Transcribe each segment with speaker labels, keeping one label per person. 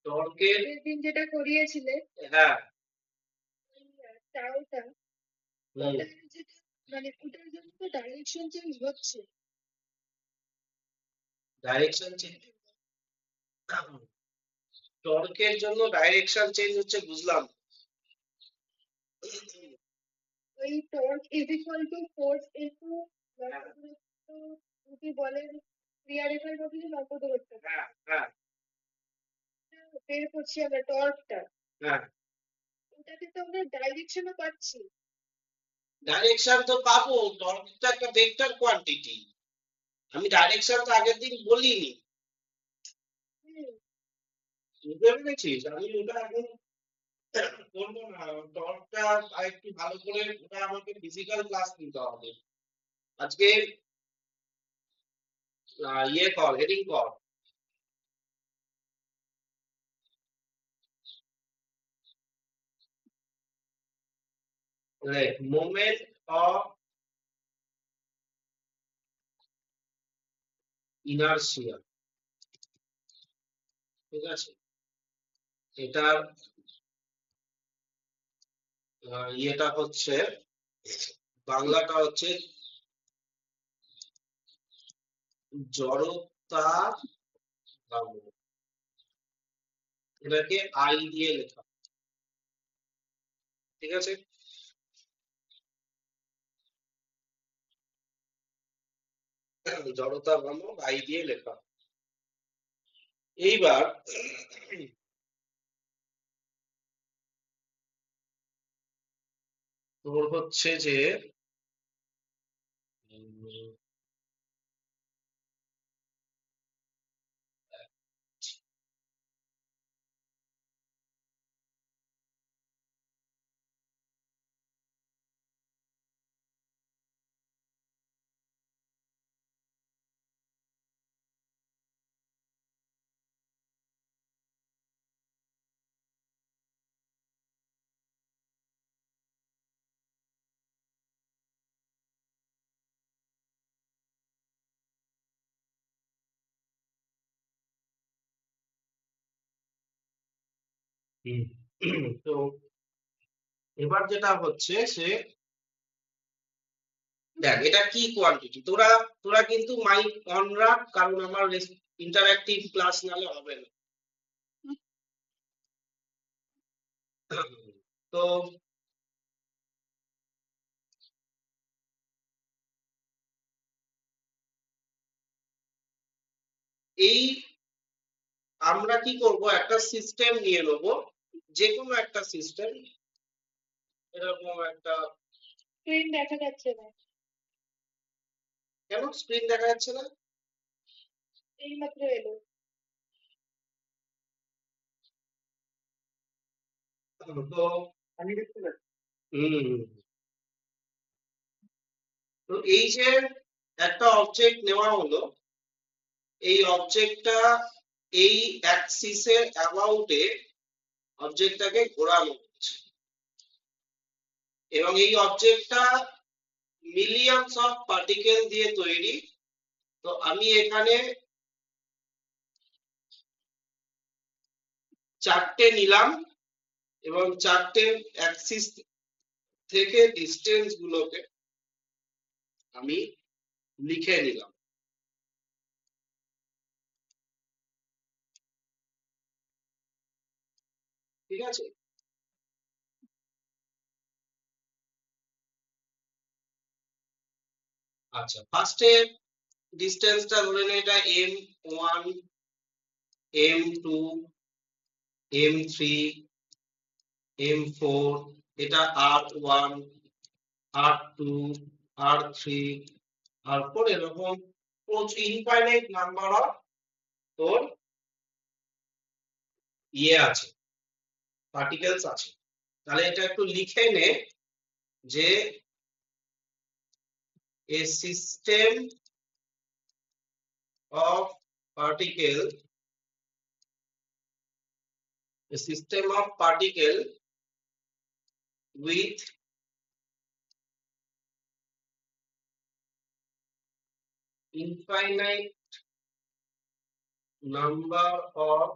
Speaker 1: টর্কের
Speaker 2: দিন যেটা করিয়েছিলে,
Speaker 1: হ্যাঁ
Speaker 2: টাওটা ওটার যেটা মানে ওটার জন্য তো ডাইরেকশন চেঞ্জ হচ্ছে।
Speaker 1: ডাইরেকশন চেঞ্জ, টর্কের জন্য ডাইরেকশন চেঞ্জ হচ্ছে বুঝলাম।
Speaker 2: ওই torque is equal to force into দুটি বলের ক্রিয়ারেখার মধ্যে যে লম্ব দূরত্ব
Speaker 1: হ্যাঁ হ্যাঁ
Speaker 2: বের করছি আমরা টর্কটা,
Speaker 1: হ্যাঁ,
Speaker 2: ওটাতে তো আমরা ডাইরেকশনও পাচ্ছি।
Speaker 1: ডাইরেকশন তো পাবো, টর্কটা একটা ভেক্টর কোয়ান্টিটি। আমি ডাইরেকশন তো আগের দিন বলিনি,
Speaker 2: হুম,
Speaker 1: বুঝতে পেরেছিস? আমি ওটা এখন করবো না, টর্কটা আর একটু ভালো করে ওটা আমাকে ফিজিক্যাল ক্লাস নিতে হবে আজকে। ইয়ে কর, হেডিং কর, মোমেন্ট অফ ইনার্শিয়া। ঠিক আছে, এটার ইয়েটা হচ্ছে, বাংলাটা হচ্ছে জড়তা ভ্রামক। এটাকে আই দিয়ে লেখা, ঠিক আছে? জড়তা ভ্রামক আই দিয়ে লেখা। এইবার তোর হচ্ছে যে উম, তো এবার যেটা হচ্ছে সে, দেখ এটা কি কোয়ান্টিটি, তোরা তোরা কিন্তু মাইক অন রাখ, কারণ আমার ইন্টারঅ্যাক্টিভ ক্লাস নালে হবে না। তো এই আমরা কি করব, একটা সিস্টেম নিয়ে নেবো, যে কোনো একটা সিস্টেম, এরকম একটা।
Speaker 2: স্ক্রিন দেখা যাচ্ছে না,
Speaker 1: কেন স্ক্রিন দেখা যাচ্ছে না?
Speaker 2: এইমাত্র এলো।
Speaker 1: তো আমি দেখতে পাচ্ছি। হম, তো এই যে একটা অবজেক্ট নেওয়া হলো, এই অবজেক্টটা এই অ্যাক্সিসের অ্যাবাউটে অবজেক্টটাকে ঘোরানো হচ্ছে, এবং এই অবজেক্টটা মিলিয়নস অফ পার্টিকেল দিয়ে তৈরি। তো আমি এখানে চারটে নিলাম, এবং চারটে অ্যাক্সিস থেকে ডিস্টেন্স গুলোকে আমি লিখে নিলাম, ঠিক আছে? আচ্ছা, ফার্স্টে ডিস্টেন্সটা ধরে নে, এটা m1, m2, m3, m4, এটা r1, r2, r3, r4, এরকম ইনফাইনাইট নাম্বার অফ তোর ইয়ে আছে, পার্টিকেলস আছে। তাহলে এটা একটু লিখে নে যে a system of particle, a system of particle with infinite number of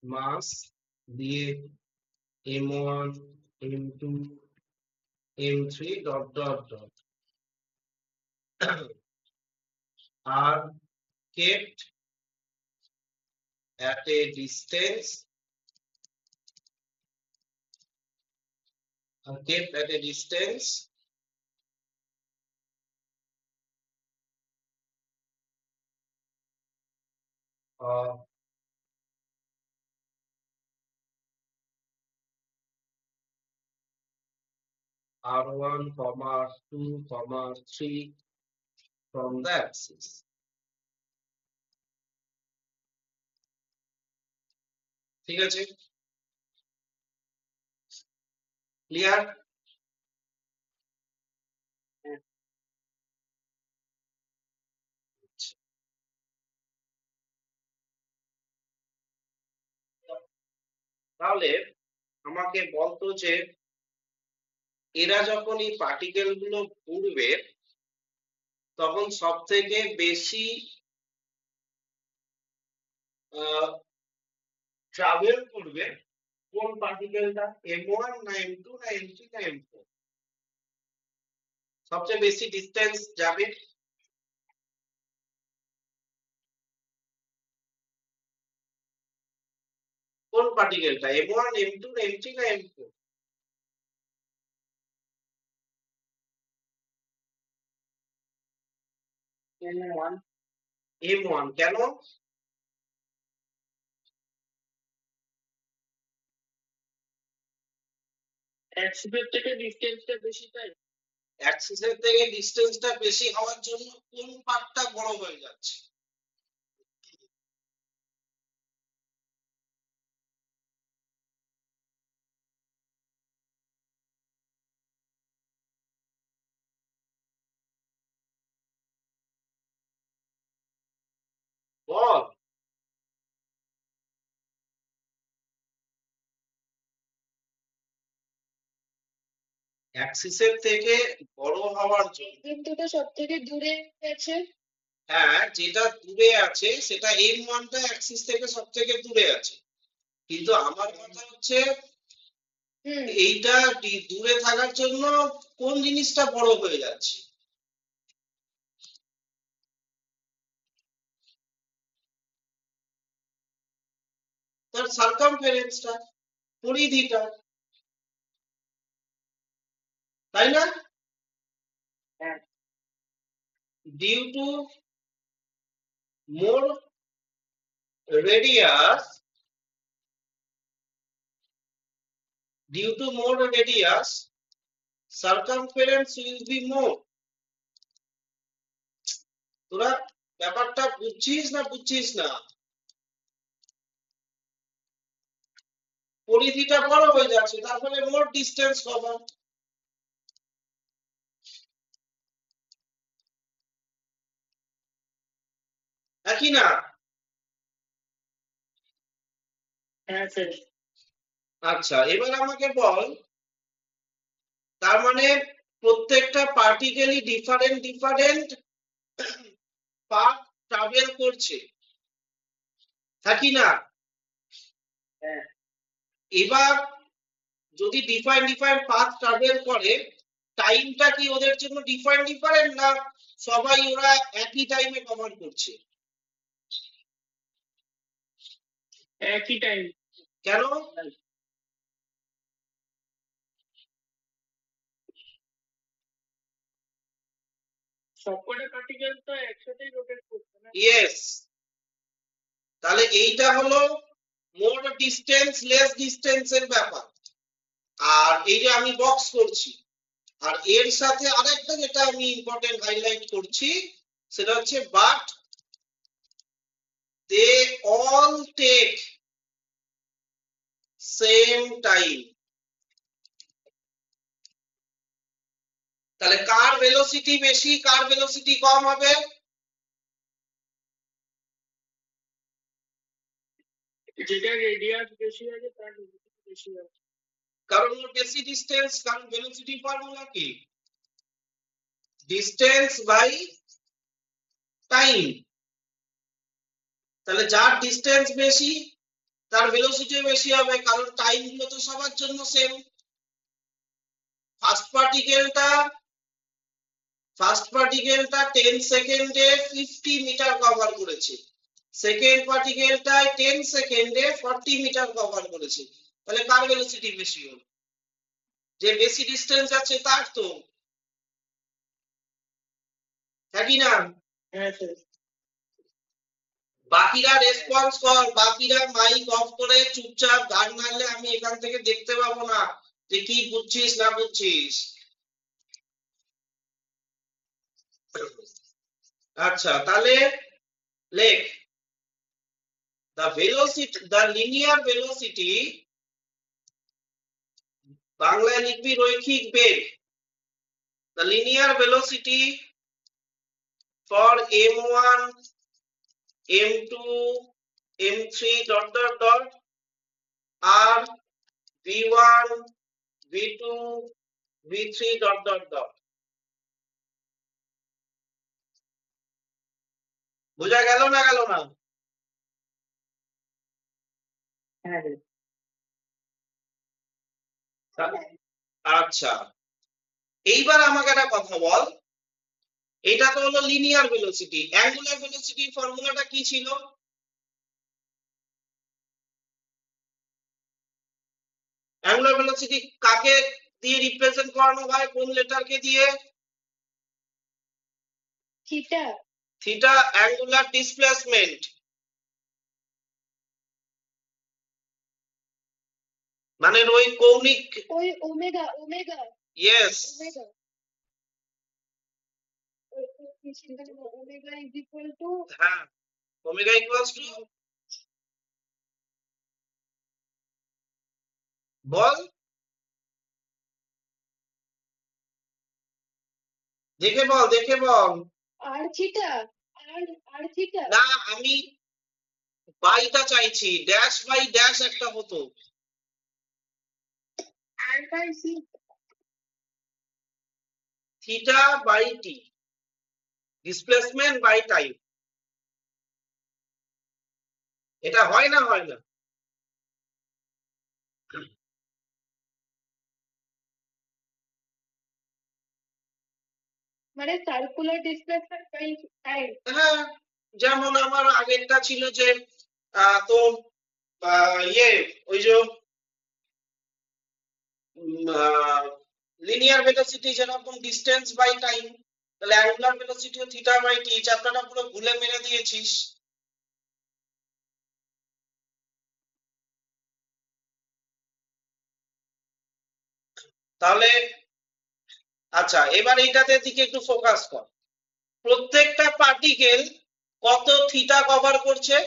Speaker 1: মাস দিয়ে m1 m2 m3 dot dot dot are kept at a distance of r1, 2, 3 from the axis. ঠিক আছে, ক্লিয়ার? তাহলে আমাকে বলতো যে এরা যখন এই পার্টিকেল গুলো ঘুরবে তখন সব থেকে বেশি ট্রাভেল করবে কোন পার্টিকেলটা, m1 না m2 না m3 না m4? সবচেয়ে বেশি ডিসটেন্স যাবে কোন পার্টিকেলটা, m1 m2 না m3 না m4? m1 কেন?
Speaker 2: অ্যাক্সিসের থেকে ডিসটেন্সটা বেশি, তাই
Speaker 1: অ্যাক্সিসের থেকে ডিসটেন্সটা বেশি হওয়ার জন্য কোন পার্টটা বড় হয়ে যাচ্ছে? বল। অ্যাক্সিসের থেকে বড় হওয়ার জন্য
Speaker 2: বিন্দুটা সবথেকে দূরে আছে।
Speaker 1: হ্যাঁ, যেটা দূরে আছে সেটা m1 টা অ্যাক্সিস থেকে সবথেকে দূরে আছে, কিন্তু আমার কথা হচ্ছে এইটা দূরে থাকার জন্য কোন জিনিসটা বড় হয়ে যাচ্ছে? তার সার্কামফারেন্সটা, পরিধিটা, তাই না? Due to more radius circumference will be more. তোরা ব্যাপারটা বুঝছিস না? পরিধিটা বড় হয়ে যাচ্ছে, তার ফলে মোর ডিসটেন্স কভার। একই না?
Speaker 2: হ্যাঁ স্যার।
Speaker 1: আচ্ছা, এবার আমাকে বল, তার মানে প্রত্যেকটা পার্টিকেলই ডিফারেন্ট পাথ ট্রাভেল করছে, থাকি না? এবার যদি ডিফারেন্ট পাথ ট্রাভেল করে, টাইমটা কি ওদের জন্য ডিফারেন্ট না সবাই ওরা একই টাইমে কভার করছে?
Speaker 2: একই টাইম।
Speaker 1: কেন?
Speaker 2: সবকটা পার্টিকেল তো একসাথেই রোটেট করছে না।
Speaker 1: ইয়েস। তাহলে এইটা হলো মোর ডিসটেন্স লেস ডিসটেন্স এর ব্যাপার, আর এই যে আমি বক্স করছি, আর এর সাথে আরেকটা যেটা আমি ইম্পর্টেন্ট হাইলাইট করছি সেটা হচ্ছে but they all take same time. তাহলে কার ভেলোসিটি বেশি কার ভেলোসিটি কম হবে?
Speaker 2: যেটা রেডিয়াস বেশি আছে তার ভেলোসিটি বেশি আছে,
Speaker 1: কারণ ওর বেশি ডিসটেন্স। কারণ ভেলোসিটি ফর্মুলা কি? Distance by time. তাহলে যার ডিসটেন্স বেশি তার ভেলোসিটিও বেশি হবে, কারণ টাইম গুলো তো সবার জন্য সেম। ফার্স্ট পার্টিকেলটা 10 সেকেন্ডে 50 মিটার কভার করেছে, সেকেন্ড পার্টিকেলটা 10 সেকেন্ডে 40 মিটার কভার করেছে। তাহলে কার ভেলোসিটি বেশি হলো? যে বেশি ডিস্টেন্স আছে তার তো, নাকি না?
Speaker 2: হ্যাঁ স্যার।
Speaker 1: বাকিরা রেসপন্স কর, বাকিরা মাইক অফ করে চুপচাপ গান মারলে আমি এখান থেকে দেখতে পাবো না যে কি বুঝছিস না বুঝছিস। আচ্ছা, তাহলে লেখ the linear velocity, বাংলায় লিখবি রৈখিক বেগ। the linear velocity for m1 m2 m3 dot dot dot are v1 v2 v3 dot dot dot। বোঝা গেল না গেল না?
Speaker 2: হ্যাঁ
Speaker 1: আচ্ছা, এইবার আমাকে একটা কথা বল, এটা তো হলো লিনিয়ার ভেলোসিটি, অ্যাঙ্গুলার ভেলোসিটি ফর্মুলাটা কি ছিল? অ্যাঙ্গুলার ভেলোসিটি কাকে দিয়ে রিপ্রেজেন্ট করানো হয়, কোন লেটারকে দিয়ে?
Speaker 2: থিটা।
Speaker 1: থিটা অ্যাঙ্গুলার ডিসপ্লেসমেন্ট, মানে ওই কৌণিক,
Speaker 2: ওই omega omega
Speaker 1: yes
Speaker 2: omega omega is equal to
Speaker 1: হ্যাঁ, ওমেগা ইকুয়ালস টু, বল দেখে বল দেখে বল।
Speaker 2: আর থিটা আর থিটা।
Speaker 1: না, আমি বাইটা চাইছি, ড্যাশ বাই ড্যাশ একটা হতো।
Speaker 2: আর by C.
Speaker 1: Theta by T, displacement by time. এটা হয় না হয় না?
Speaker 2: মানে সার্কুলার ডিসপ্লেসমেন্ট বাই টাইম।
Speaker 1: হ্যাঁ, যেমন আমার আগেরটা ছিল যে তো ইয়ে ওই যে লিনিয়ার ভেলোসিটি যেরকম ডিসটেন্স বাই টাইম, তাহলে অ্যাঙ্গুলার ভেলোসিটিও থিটা বাই টি। চ্যাপ্টারটা পুরো ভুলে মেরে দিয়েছিস। তাহলে আচ্ছা, এবার এইটাতে দিকে একটু ফোকাস কর। প্রত্যেকটা পার্টিকেল কত থিটা কভার করছে?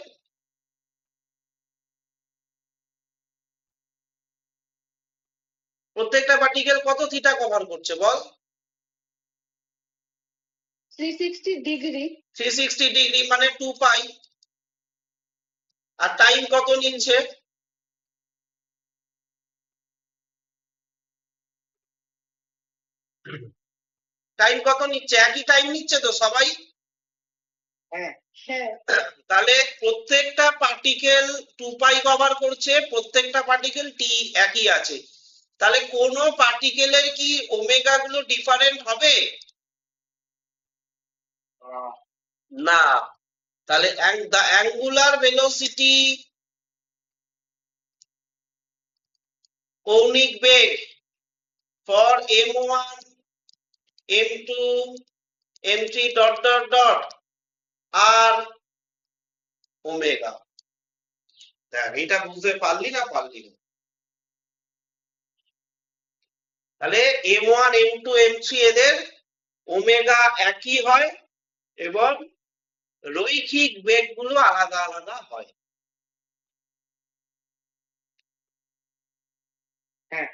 Speaker 1: প্রত্যেকটা পার্টিকেল কত থিটা কভার করছে বল?
Speaker 2: 360 ডিগ্রি।
Speaker 1: 360 ডিগ্রি মানে 2 পাই। আর টাইম কত নিচ্ছে? টাইম কত নিচ্ছে? একই টাইম নিচ্ছে তো সবাই?
Speaker 2: হ্যাঁ।
Speaker 1: তাহলে প্রত্যেকটা পার্টিকেল 2 পাই কভার করছে, প্রত্যেকটা পার্টিকেল টি একই আছে। তাহলে কোন পার্টিকেলের কি ওমেগা গুলো ডিফারেন্ট হবে? না। তাহলে the angular velocity, কৌণিক বেগ for m1 m2 m3 dot dot dot আর ওমেগা। দেখ, এটা বুঝতে পারলি না পারলি না? তাহলে m1 m2 m3 এদের ওমেগা একই হয় এবং রৈখিক বেগগুলো আলাদা আলাদা হয়।
Speaker 2: হ্যাঁ।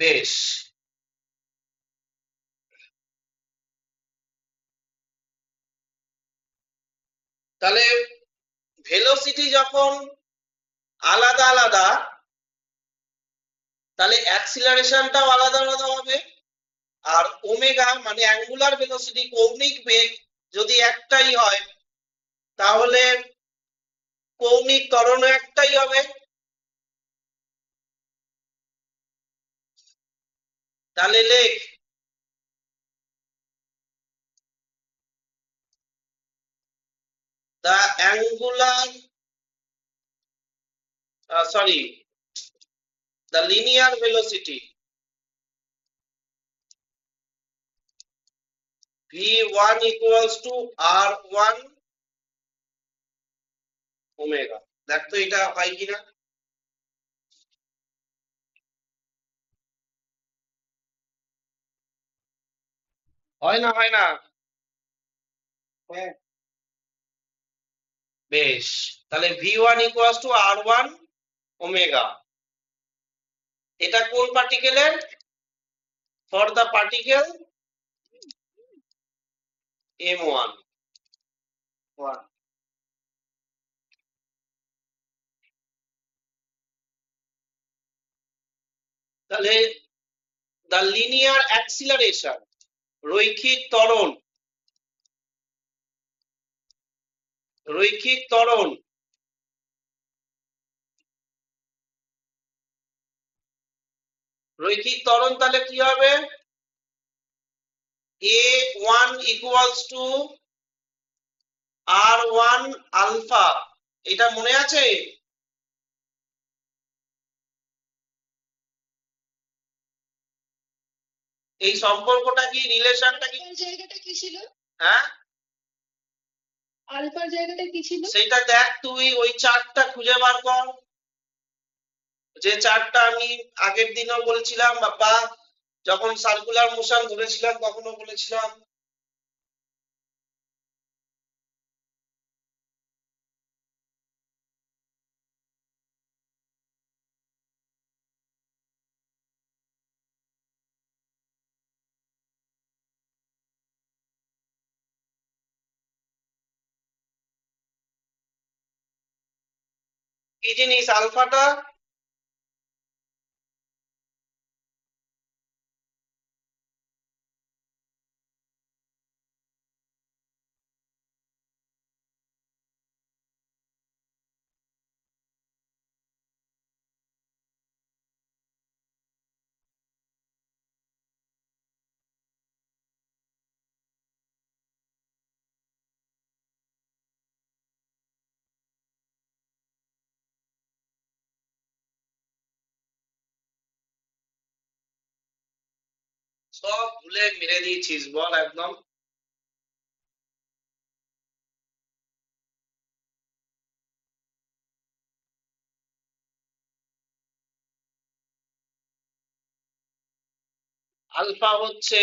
Speaker 1: বেশ, তাহলে ভেলোসিটি যখন আলাদা আলাদা, তাহলে অ্যাক্সিলারেশনটাও আলাদা আলাদা হবে। আর ওমেগা মানে অ্যাঙ্গুলার ভেলোসিটি, কৌণিক বেগ, যদি একটাই হয় তাহলে কৌণিক ত্বরণও একটাই হবে। তাহলে লেখ the angular the linear velocity v1 equals to r1 omega। দেখ তো এটা হয় কিনা। হয় না হয় না?
Speaker 2: হ্যাঁ
Speaker 1: বেশ, তাহলে v1 equals to r1 omega। এটা কোন পার্টিকেলের? For the particle m1। তাহলে the linear acceleration রৈখিক ত্বরণ রৈখিক ত্বরণ রৈখিক ত্বরণ তাহলে কি হবে? a1 equals to r1 alpha। এটা মনে আছে? এই সম্পর্কটা কি, রিলেশনটা কি?
Speaker 2: আলফার জায়গাটা কি ছিল?
Speaker 1: হ্যাঁ
Speaker 2: আলফার জায়গাটা কি ছিল?
Speaker 1: সেটা দেখ, তুই ওই চার্টটা খুঁজে বার কর, যে চার্টটা আমি আগের দিনও বলছিলাম বা যখন সার্কুলার মোশন ধরেছিলাম তখনও বলেছিলাম। কি জিনিস আলফাটা? সব ভুলে মেরে দিয়েছিস বল একদম। আলফা হচ্ছে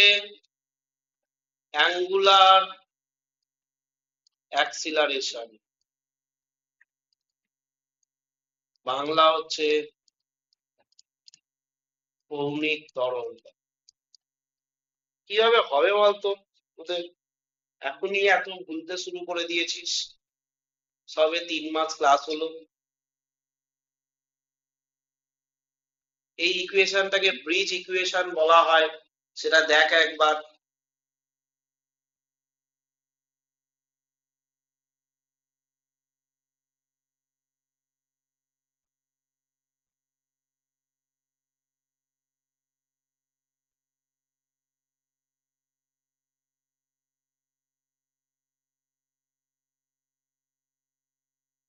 Speaker 1: অ্যাঙ্গুলার অ্যাক্সিলারেশন, বাংলা হচ্ছে কৌণিক ত্বরণ। কিভাবে হবে বলতো ওদের? এখনই এত ভুলতে শুরু করে দিয়েছিস, সবে 3 মাস ক্লাস হলো। এই ইকুয়েশনটাকে ব্রিজ ইকুয়েশন বলা হয়, সেটা দেখ একবার।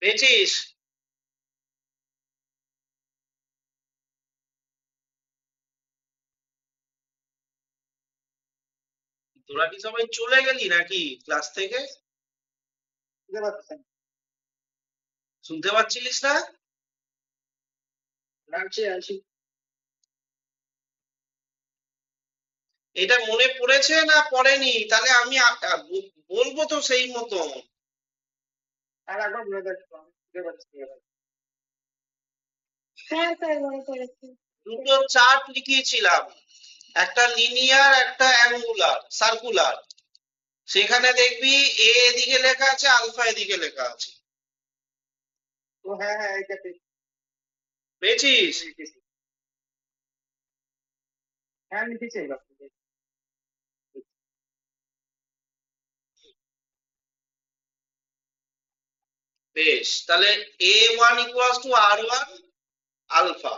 Speaker 1: পেয়েছিস? তোরা কি সবাই চলে গেলি নাকি ক্লাস থেকে? শুনতে পাচ্ছিলিস না?
Speaker 2: আছি।
Speaker 1: এটা মনে পড়েছে না পড়েনি? তাহলে আমি বলবো তো সেই মতন।
Speaker 2: আর একবার বলে দেখো, বুঝতে পারছি এবার। হ্যাঁ স্যার মনে পড়েছে।
Speaker 1: দুটো চার্ট লিখিয়েছিলাম, একটা লিনিয়ার একটা অ্যাঙ্গুলার সার্কুলার। সেখানে দেখবি এ এদিকে লেখা আছে, আলফা এদিকে লেখা আছে।
Speaker 2: ও হ্যাঁ হ্যাঁ এটা
Speaker 1: পেয়েছিস?
Speaker 2: লিখেছি। হ্যাঁ লিখেছি এবার।
Speaker 1: বেশ, তাহলে a1 equals to r1 alpha।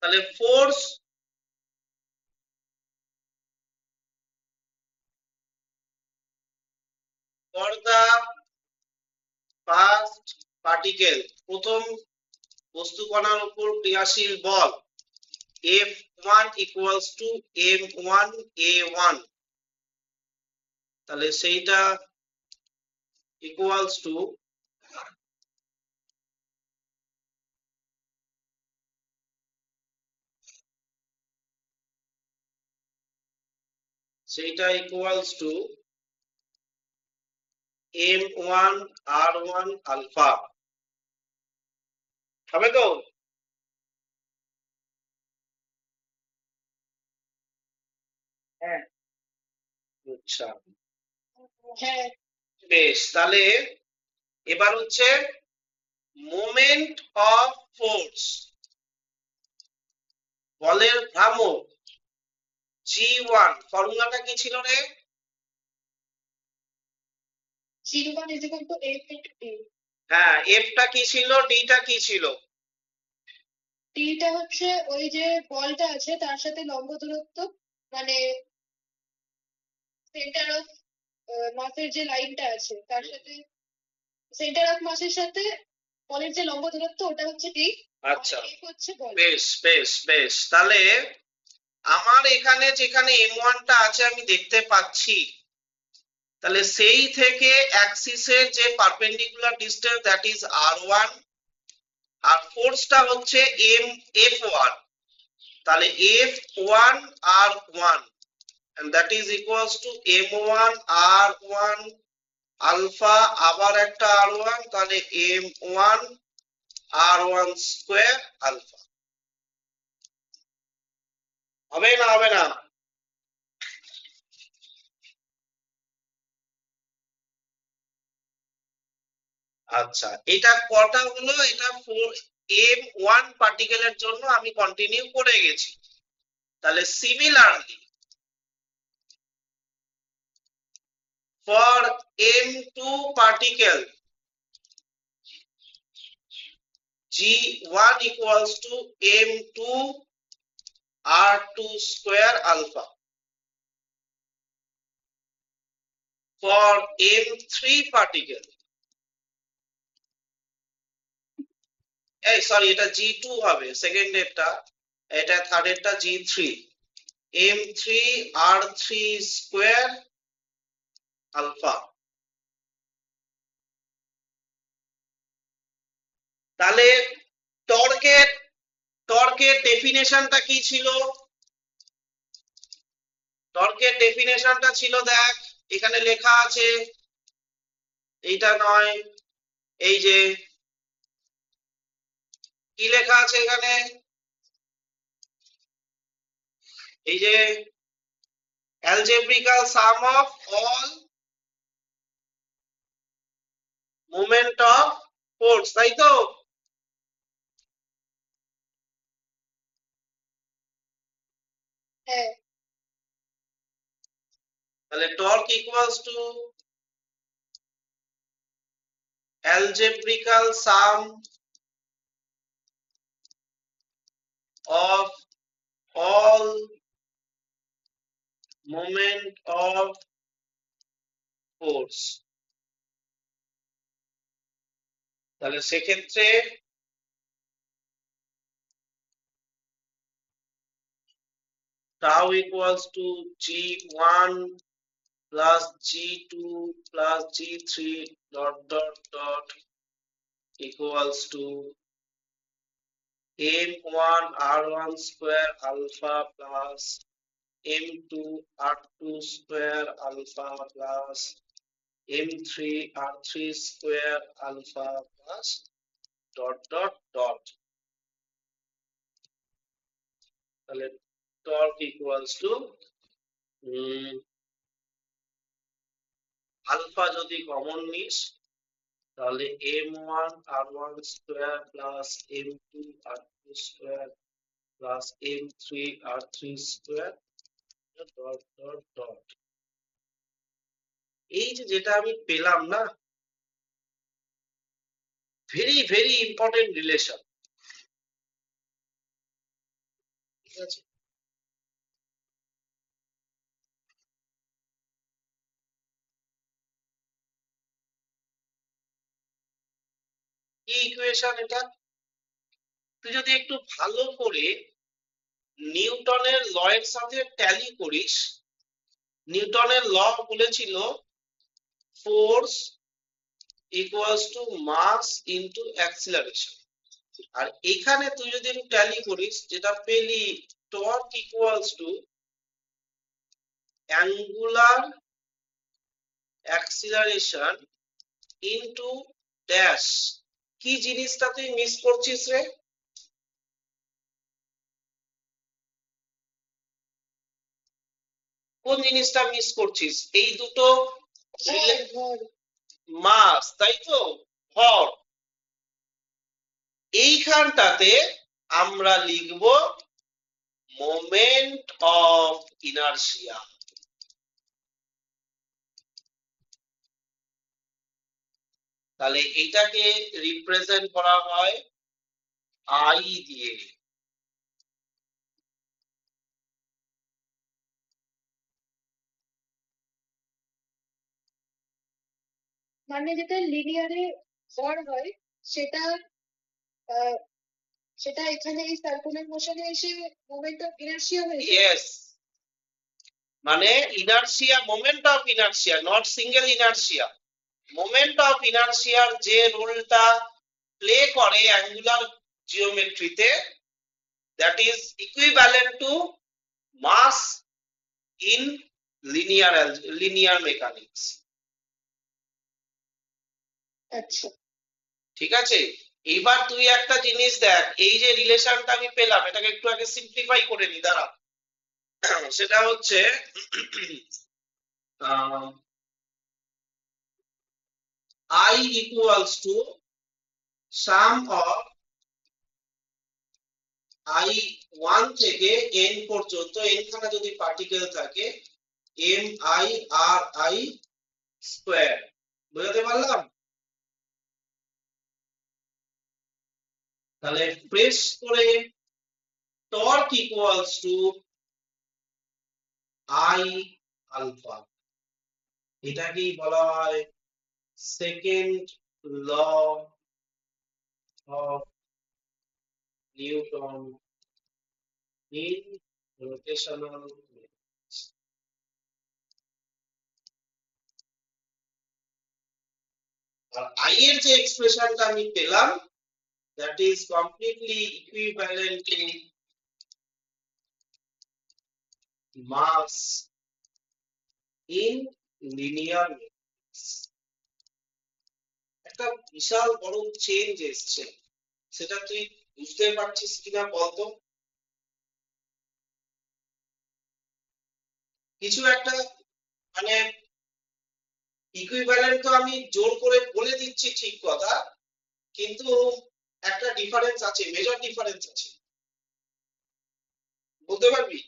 Speaker 1: তাহলে force for the first particle, প্রথম বস্তু কণার উপর ক্রিয়াশীল বল F1 equals to m1 a1, তাহলে সেইটা equals to m1 r1 alpha হবে তো?
Speaker 2: হ্যাঁ
Speaker 1: আচ্ছা
Speaker 2: হ্যাঁ
Speaker 1: বেশ, তাহলে এবার হচ্ছে মোমেন্ট অফ ফোর্স, বলের ভ্রামক G1, ফর্মুলাটা কি ছিল রে?
Speaker 2: G1 is equal to F into D.
Speaker 1: হ্যাঁ, এফটা কি ছিল, ডিটা কি ছিল?
Speaker 2: টিটা হচ্ছে ওই যে বলটা আছে তার সাথে লম্ব দূরত্ব, মানে সেন্টার অফ মাসের যে লাইনটা আছে তার সাথে সেন্টার অফ মাসের সাথে বলের যে লম্ব দূরত্ব ওটা হচ্ছে টি।
Speaker 1: আচ্ছা
Speaker 2: এফ হচ্ছে বল।
Speaker 1: বেশ বেশ বেশ, তাহলে আমার এখানে যেখানে m1 টা আছে আমি দেখতে পাচ্ছি, তাহলে সেই থেকে অ্যাক্সিসের যে perpendicular distance that is r1, আর ফোর্সটা হচ্ছে f1, তাহলে f1 r1 and that is equals to m1 r1 alpha, আবার একটা r1, তাহলে m1 r1 স্কয়ার আলফা। হবে না হবে না? আচ্ছা, এটা কটা হলো? এটা m1 পার্টিকেলের জন্য আমি কন্টিনিউ করে গেছি। তাহলে similarly for m2 particle G1 equals to m2 r2 square alpha, for m3 particle এই সরি এটা G2 হবে, সেকেন্ড এরটা, এটা third এরটা G3, m3 r3 square alpha. তাহলে টর্কের ডেফিনেশনটা কি ছিল? টর্কের ডেফিনেশনটা ছিল, দেখ এখানে লেখা আছে, এইটা নয়, এই যে কি লেখা আছে এখানে, এই যে algebraical sum of all moment of force, তাই তো?
Speaker 2: হ্যাঁ
Speaker 1: তাহলে torque equals two algebraical sum of all moment of force। তাহলে সেক্ষেত্রে tau equals to G1 plus G2 plus G3 dot dot dot equals to m1 r1 square alpha plus m2 r2 square alpha plus m3 r3 square alpha plus dot dot dot, তাহলে torque equals two alpha যদি common নিস তাহলে m1 r1 square plus m2 r2 square plus m3r3 square dot dot dot. এই যে যেটা আমি পেলাম না, ভেরি ভেরি ইম্পর্টেন্ট রিলেশন, ঠিক আছে? কি ইকুয়েশন এটা? তুই যদি একটু ভালো করে নিউটনের ল এর সাথে ট্যালি করিস, নিউটনের ল বলেছিল force equals to mass into acceleration, আর এখানে তুই যদি ট্যালি করিস যেটা পেলি torque equals to angular acceleration into dash. কি জিনিসটা তুই মিস করছিস রে? কোন জিনিসটা মিস করছিস? এই দুটো
Speaker 2: ভর
Speaker 1: মাস, তাই তো, ভর। এইখানটাতে আমরা লিখব মোমেন্ট অফ ইনারশিয়া। তাহলে এটাকে রিপ্রেজেন্ট করা হয় আই দিয়ে।
Speaker 2: মানে যেটা লিনিয়ারে ভর হয় সেটা আহ, সেটা এখানে এই সার্কুলার মোশনে এসে মোমেন্ট অফ ইনার্শিয়া হয়ে যায়।
Speaker 1: ইয়েস, মানে inertia, moment of inertia, not single inertia. Moment of ইনারশিয়ার যে রোলটা প্লে করে angular geometry, that is equivalent to mass in linear mechanics.
Speaker 2: আচ্ছা,
Speaker 1: ঠিক আছে? এবার তুই একটা জিনিস দেখ, এই যে রিলেশনটা আমি পেলাম এটাকে একটু আগে সিম্পলিফাই করে নি, দাঁড়া। সেটা হচ্ছে I equals to sum of I1 থেকে n পর্যন্ত, n খানা যদি পার্টিকেল থাকে, mi/ri স্কয়ার। বুঝতে পারলাম? তাহলে প্রেস করে torque equals to I alpha. এটাকেই বলা হয় second law of Newton in rotational. আর I এর যে এক্সপ্রেশনটা আমি পেলাম, that is completely equivalent to mass in linear mechanics। একটা বিশাল বড় চেঞ্জ এসছে, সেটা তুই বুঝতে পারছিস কিনা বলতো? কিছু একটা মানে ইকুইভ্যালেন্ট তো আমি জোর করে বলে দিচ্ছি ঠিক কথা, কিন্তু একটা ডিফারেন্স আছে, মেজর ডিফারেন্স আছে, বলতে পারবি?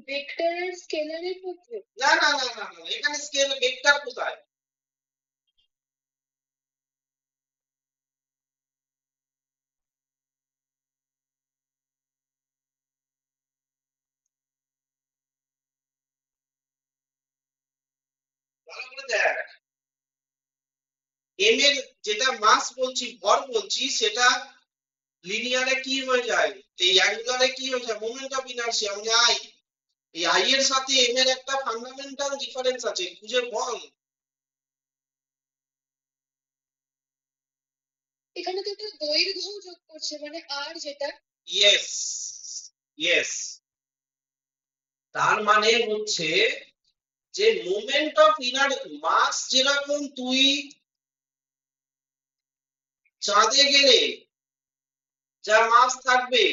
Speaker 2: ভেক্টর আর স্কেলারের মধ্যে?
Speaker 1: না না না না না, এখানে স্কেল ভেক্টর কোথায়? ভালো করে দেখ, এম এর যেটা মাস বলছি, ভর বলছি, সেটা লিনিয়ারে কি হয়ে যায়, এই অ্যাঙ্গুলারে কি হয়ে যায়, মোমেন্ট অফ ইনারশিয়া মানে আই। এই আই এর সাথে এম এর একটা ফান্ডামেন্টাল ডিফারেন্স আছে, খুঁজে বল।
Speaker 2: এখানে তো একটা দৈর্ঘ্য যোগ করছে, মানে আর যেটা।
Speaker 1: ইয়েস ইয়েস, তার মানে হচ্ছে যে মোমেন্ট অফ ইনার মাস, যেরকম তুই চাঁদে গেলে যা মাস থাকবে,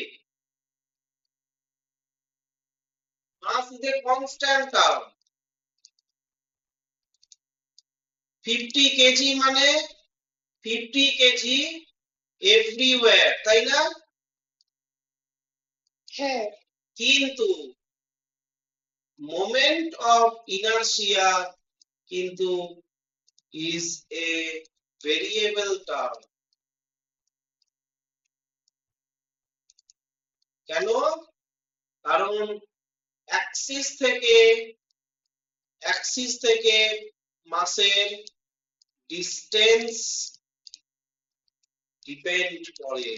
Speaker 1: mass is a constant term. 50 KG মানে 50 কেজি এভরিওয়্যার, তাই না?
Speaker 2: হ্যাঁ,
Speaker 1: কিন্তু মোমেন্ট অফ ইনার্শিয়া কিন্তু is a variable term. কেন? কারণ অ্যাক্সিস থেকে মাসের ডিসটেন্স ডিপেন্ড করে,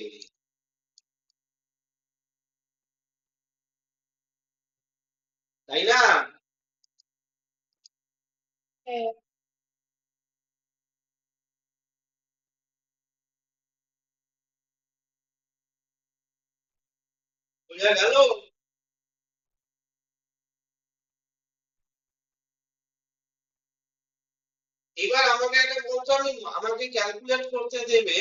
Speaker 1: তাই না?
Speaker 2: হ্যাঁ,
Speaker 1: বোঝা গেল? এবার আমাকে একটা বলতে হবে, আমাকে ক্যালকুলেট করতে দেবে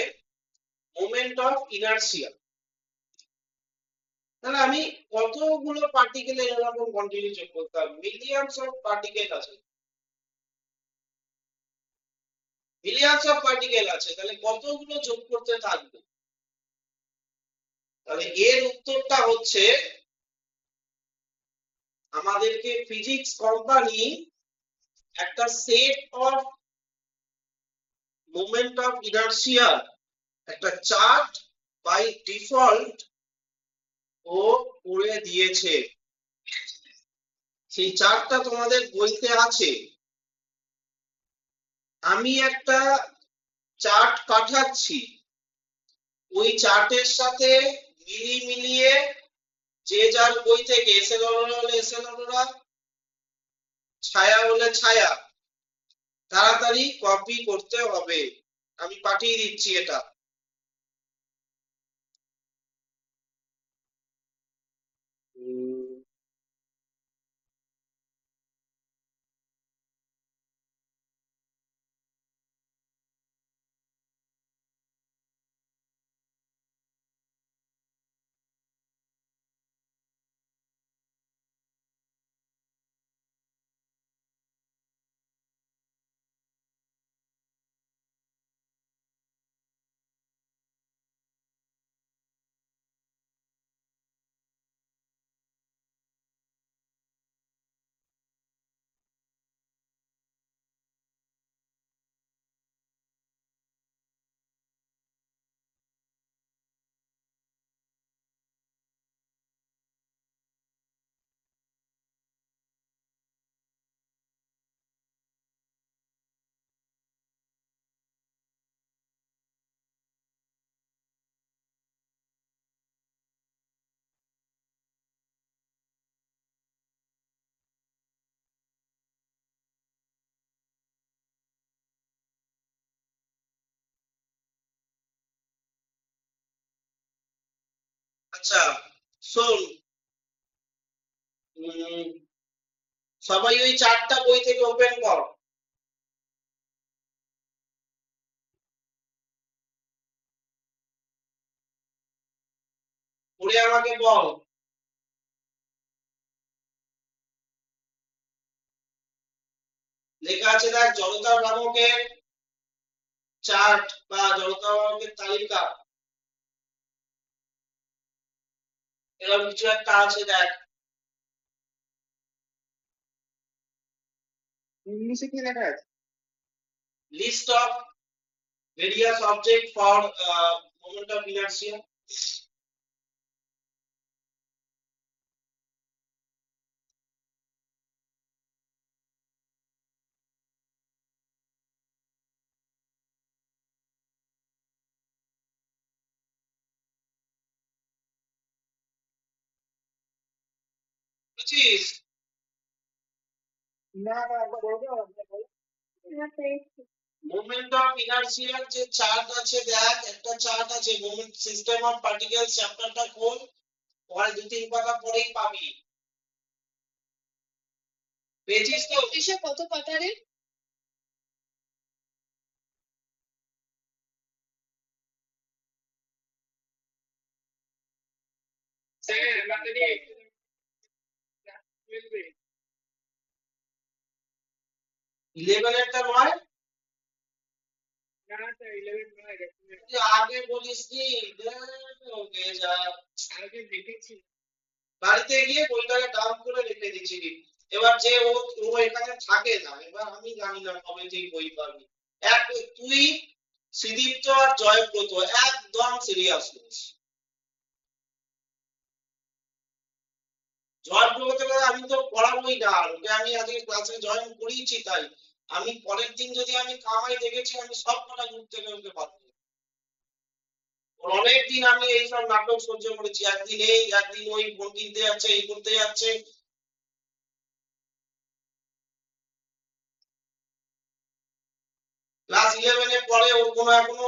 Speaker 1: মোমেন্ট অফ ইনার্শিয়া। তাহলে আমি কতগুলো পার্টিকেলে এরকম কন্টিনিউ যোগ করতে হবে? মিলিয়নস অফ পার্টিকেল আছে, মিলিয়নস অফ পার্টিকেল আছে, তাহলে কতগুলো যোগ করতে থাকবে? তাহলে এর উত্তরটা হচ্ছে, আমাদেরকে ফিজিক্স কোম্পানি একটা set of moment of inertia একটা চার্ট বাই ডিফল্ট ও করে দিয়েছে। সেই চার্টটা তোমাদের বইতে আছে। আমি একটা চার্ট পাঠাচ্ছি, ওই চার্টের সাথে মিলিয়ে যে যার বই থেকে এসএলআরআর হলে এসএলআরআর, ছায়া হলে ছায়া, তাড়াতাড়ি কপি করতে হবে। আমি পাঠিয়ে দিচ্ছি এটা। আচ্ছা শোন, সবাই ওই চারটা বই থেকে ওপেন কর। পড়ে আমাকে বল। লেখা আছে দেখ, জড়তা ভ্রামকের চার্ট বা জড়তা ভ্রামকের তালিকা, এরকম কিছু একটা আছে দেখ।
Speaker 3: ইংলিশে কি লেখা আছে?
Speaker 1: List of various object for moment of inertia. বুঝছিস?
Speaker 3: না না, একবার বলবো?
Speaker 1: মোমেন্ট অফ ইনার্শিয়ার যে চার্ট আছে দেখ, একটা চার্ট আছে মোমেন্ট সিস্টেম অফ পার্টিকেলস, চ্যাপ্টারটা খোল, ওখানে 2-3 পাতা পড়েই পাবি। পেয়েছিস তো?
Speaker 2: এসে কত পাতা রে?
Speaker 3: হ্যাঁ, মাঝে দিয়ে
Speaker 1: 11 এরটা নয়?
Speaker 3: না স্যার 11 হয়ে গেছে
Speaker 1: তুই আগে বলিস নি ওকে যা
Speaker 3: আগে দেখেছি
Speaker 1: বাড়িতে গিয়ে বইটাকে ডাউন করে রেখে দিয়েছিলি। এবার যে ও এখানে থাকে না, এবার আমি জানি না কবে তুই বই পাবি। এক তুই শ্রীদীপ্ত আর জয়ব্রত একদম সিরিয়াস হয়েছিস। জয়ব্রতকে আমি তো পড়াবোই না, আর ওকে আমি আজকে ক্লাসে জয়েন করিয়েছি, তাই আমি পরের দিন যদি আমি কামাই দেখেছি আমি সব কটা গ্রুপ থেকে ওকে পাঠাবো। অনেকদিন আমি এইসব নাটক সহ্য করেছি, একদিন এই একদিন ওই ফোন কিনতে যাচ্ছে, এই করতে যাচ্ছে। ক্লাস 11 এর পরে ওর কোনো এখনো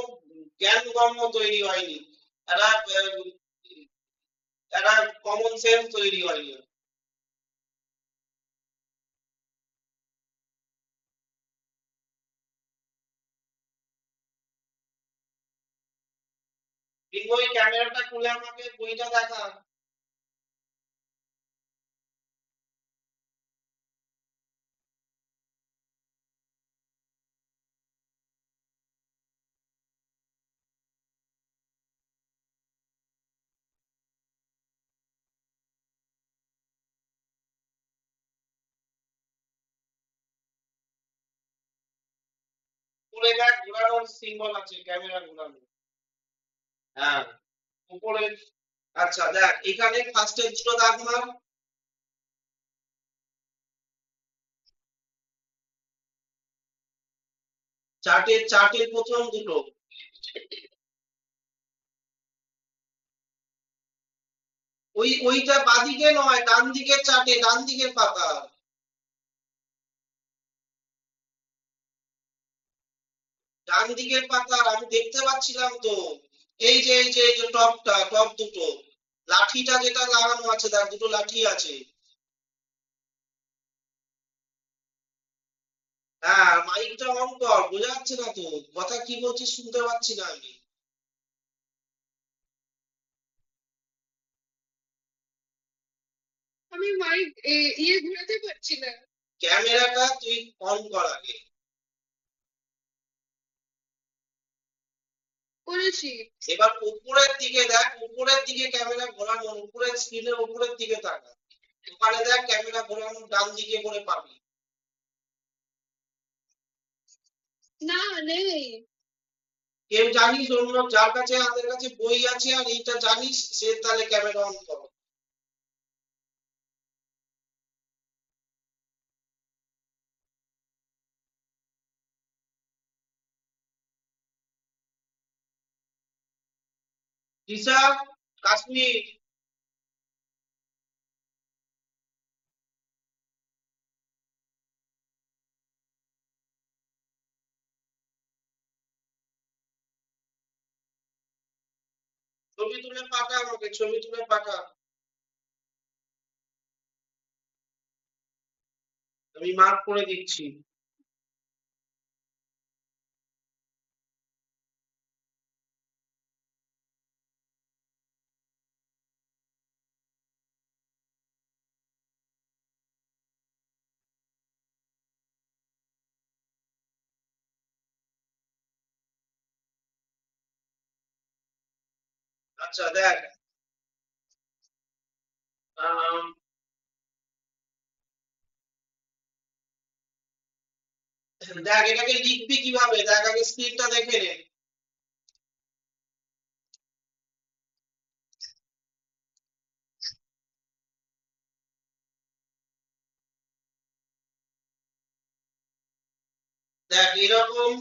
Speaker 1: জ্ঞান গম্য তৈরি হয়নি, একটা একটা কমন সেন্স তৈরি হয়নি। কিন্তু ওই ক্যামেরাটা খুলে আমাকে বইটা দেখা। উপরে দেখ ঘোরানোর সিম্বল আছে, ক্যামেরা ঘোরানো। হ্যাঁ উপরে। আচ্ছা দেখ এখানে ফার্স্টের দুটো দাগ মার। চার্টের প্রথম দুটো। ওইটা বাদিকে নয়, ডান দিকের চার্টে, ডান দিকের পাতা। ডান দিকের পাতা আমি দেখতে পাচ্ছিলাম তো। এই যে টপ দুটো লাঠিটা যেটা লাগানো আছে, তার দুটো লাঠি আছে। হ্যাঁ মাইকটা অন কর, বোঝা যাচ্ছে না তো কথা কি বলছিস, শুনতে পাচ্ছি না আমি।
Speaker 2: আমি মাইক ইয়ে ঘোরাতে পারছি না।
Speaker 1: ক্যামেরাটা তুই অন কর আগে।
Speaker 2: করেছি।
Speaker 1: এবার উপরের দিকে দেখ, উপরের দিকে ক্যামেরা ঘোরানো, উপরের স্ক্রিনের উপরের দিকে তাকা। ওখানে দেখ ক্যামেরা ঘোরানো ডান দিকে করে পাবি।
Speaker 2: না নেই।
Speaker 1: কেউ জানিস অন্য যার কাছে হাতের কাছে বই আছে আর এইটা জানিস, সে তাহলে ক্যামেরা অন করো। দিশা, কাশ্মীর। ছবি তুলে পাঠা আমাকে, ছবি তুলে পাঠা। আমি মার্ক করে দিচ্ছি। আচ্ছা দেখ আম, দেখ এটাকে লিখবি কিভাবে, দেখ আগে স্ক্রিনটা দেখে নে। দেখ এরকম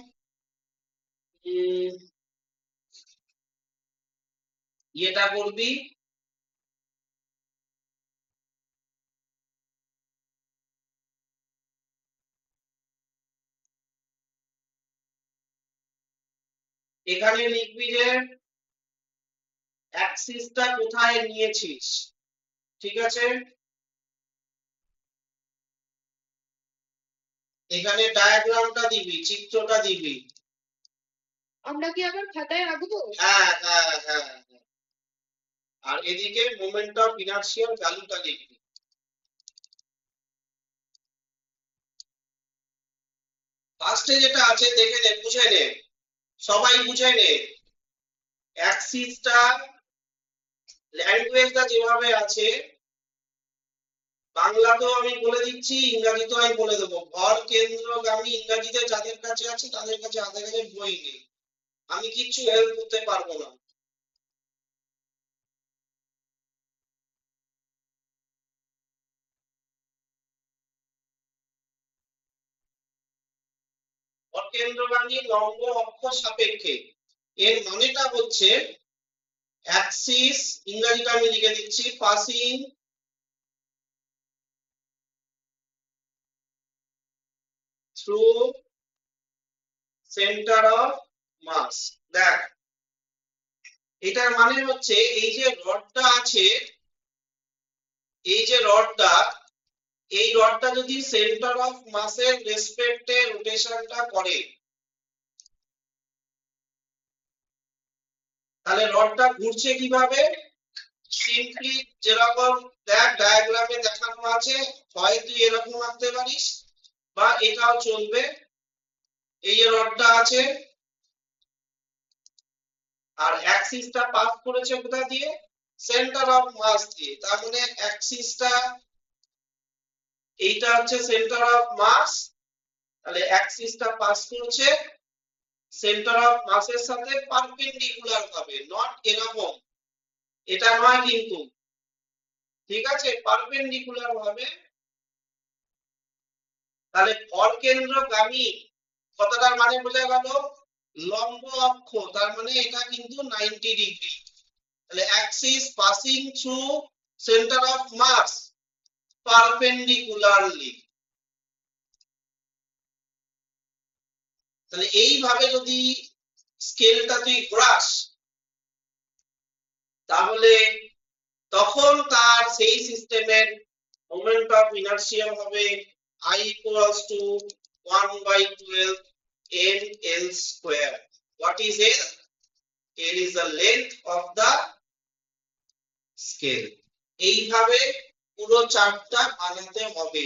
Speaker 1: ইয়েটা করবি। এখানে লিখবি যে অ্যাক্সিসটা কোথায় নিয়েছিস, ঠিক আছে। এখানে ডায়াগ্রামটা দিবি, চিত্রটা দিবি।
Speaker 2: আমরা কি আবার খাতায় আঁকবো?
Speaker 1: হ্যাঁ হ্যাঁ হ্যাঁ হ্যাঁ। আর এদিকে মোমেন্ট অফ ইনার্শিয়াল ভ্যালুটা লিখবি। ফার্স্টে যেটা আছে দেখে নে, বুঝে নে। সবাই বুঝে নে, অ্যাক্সিসটা ল্যাঙ্গুয়েজটা যেভাবে আছে, বাংলাতেও আমি বলে দিচ্ছি, ইংরাজিতেও আমি বলে দেবো। ভর কেন্দ্রগামী ইংরাজিতে যাদের কাছে আছে তাদের কাছে হাতে কাছে বই নেই, আমি কিচ্ছু হেল্প করতে পারবো না। অকেন্দ্রগামী লম্ব অক্ষ সাপেক্ষে, এর মানেটা হচ্ছে অ্যাক্সিস, ইংরেজিটা আমি লিখে দিচ্ছি, passing through centre of mass. দেখ, এটার মানে হচ্ছে এই যে রডটা আছে, এই যে রডটা, এই রডটা যদি সেন্টার অফ মাসের রেসপেক্টে রোটেশনটা করে, তাহলে রডটা ঘুরছে কিভাবে? সিম্পলি যেরকম দেখ ডায়াগ্রামে দেখানো আছে, হয় তুই এরকম আঁকতে পারিস বা এটাও চলবে। এই যে রডটা আছে আর অ্যাক্সিসটা পাস করেছে কোথা দিয়ে? সেন্টার অফ মাস দিয়ে। তার মানে অ্যাক্সিসটা, এইটা হচ্ছে সেন্টার অফ মাস, তাহলে অ্যাক্সিসটা পাস করছে সেন্টার অফ মাসের সাথে পারপেন্ডিকুলার ভাবে, নট এরকম, এটা নয় কিন্তু, ঠিক আছে, পারপেন্ডিকুলার ভাবে। তাহলে অকেন্দ্রগামী কথাটার মানে বোঝা গেল লম্ব অক্ষ, তার মানে এটা কিন্তু 90 ডিগ্রি। তাহলে axis passing through centre of mass perpendicularly. তাহলে এইভাবে যদি স্কেলটা তুই ঘোরাস, তাহলে তখন তার সেই সিস্টেমের মোমেন্ট অফ ইনার্সিয়া হবে I equals to 1/12 ml square. What is L? L is the length of the scale. এইভাবে পুরো চার্টটা বানাতে হবে।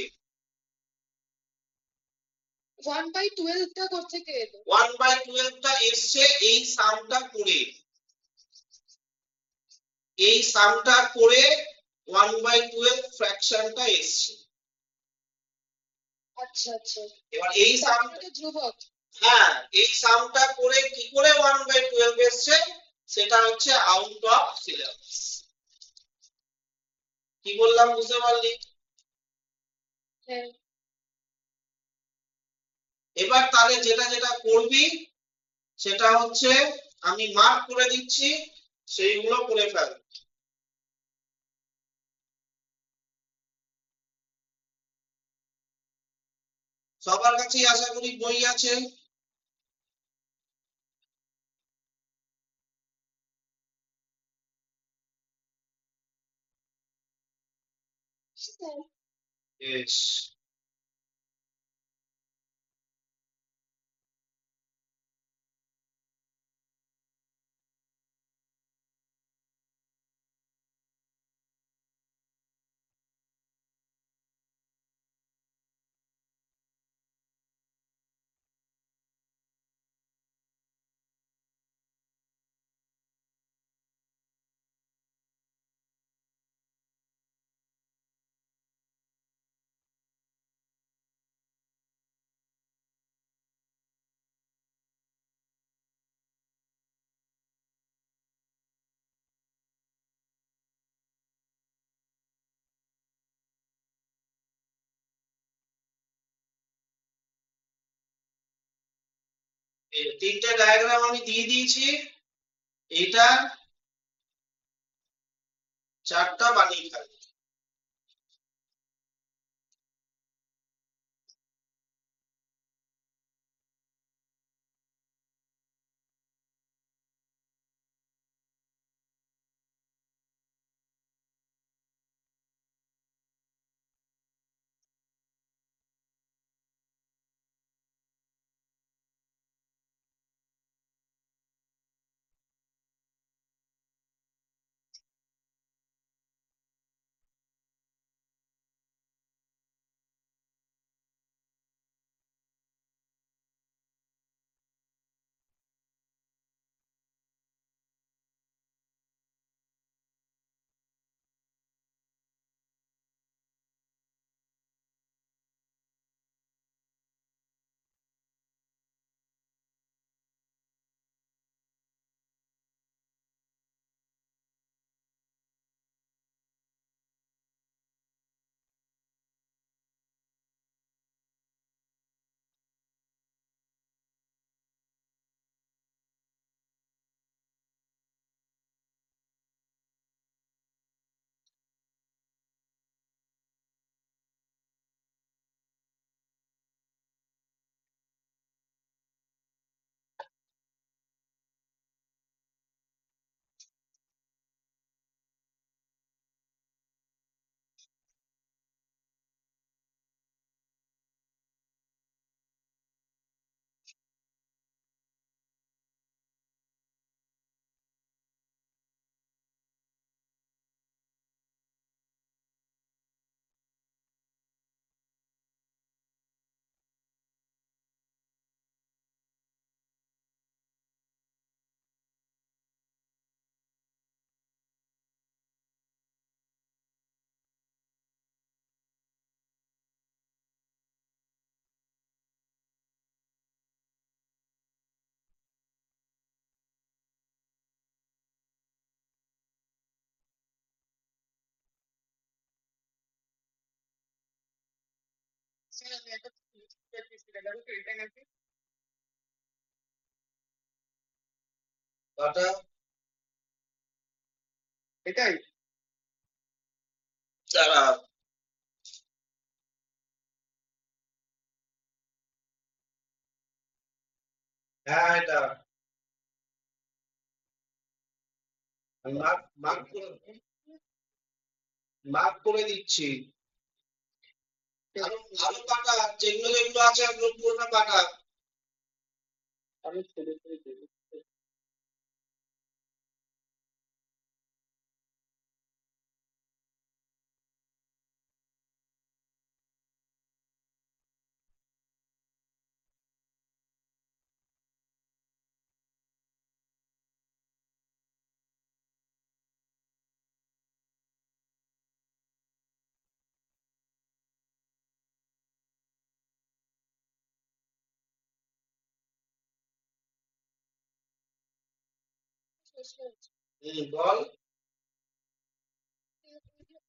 Speaker 2: 1/12 টা কোত্থেকে এলো?
Speaker 1: 1/12 টা এসছে এই সামটা করে, এই সামটা করে 1/12 ফ্র্যাকশনটা এসছে।
Speaker 2: আচ্ছা আচ্ছা,
Speaker 1: এবার এই সামটা,
Speaker 2: এটা ধ্রুবক।
Speaker 1: হ্যাঁ, এই সামটা করে কি করে 1/12 এসছে, সেটা হচ্ছে আউট অফ সিলেবাস। কি বললাম বুঝতে পারলি?
Speaker 2: হ্যাঁ,
Speaker 1: এবার তাহলে যেটা যেটা করবি সেটা হচ্ছে আমি মার্ক করে দিচ্ছি, সেইগুলো করে ফেল। সবার কাছেই আশা করি বই আছে। Yes. এই তিনটে ডায়াগ্রাম আমি দিয়ে দিয়েছি, এটা চারটা বানিয়ে ফেল।
Speaker 3: আমি একটা দেখো তো এটা নাকি
Speaker 1: কাটা
Speaker 3: এটাই
Speaker 1: তারা হ্যাঁ এটা মার্ক করে দিচ্ছি। আরো আরো কাটা, যেগুলো যেগুলো আছে ওগুলো পুরোটা কাটা।
Speaker 3: আমি ছেলে করে দেবো
Speaker 1: বল।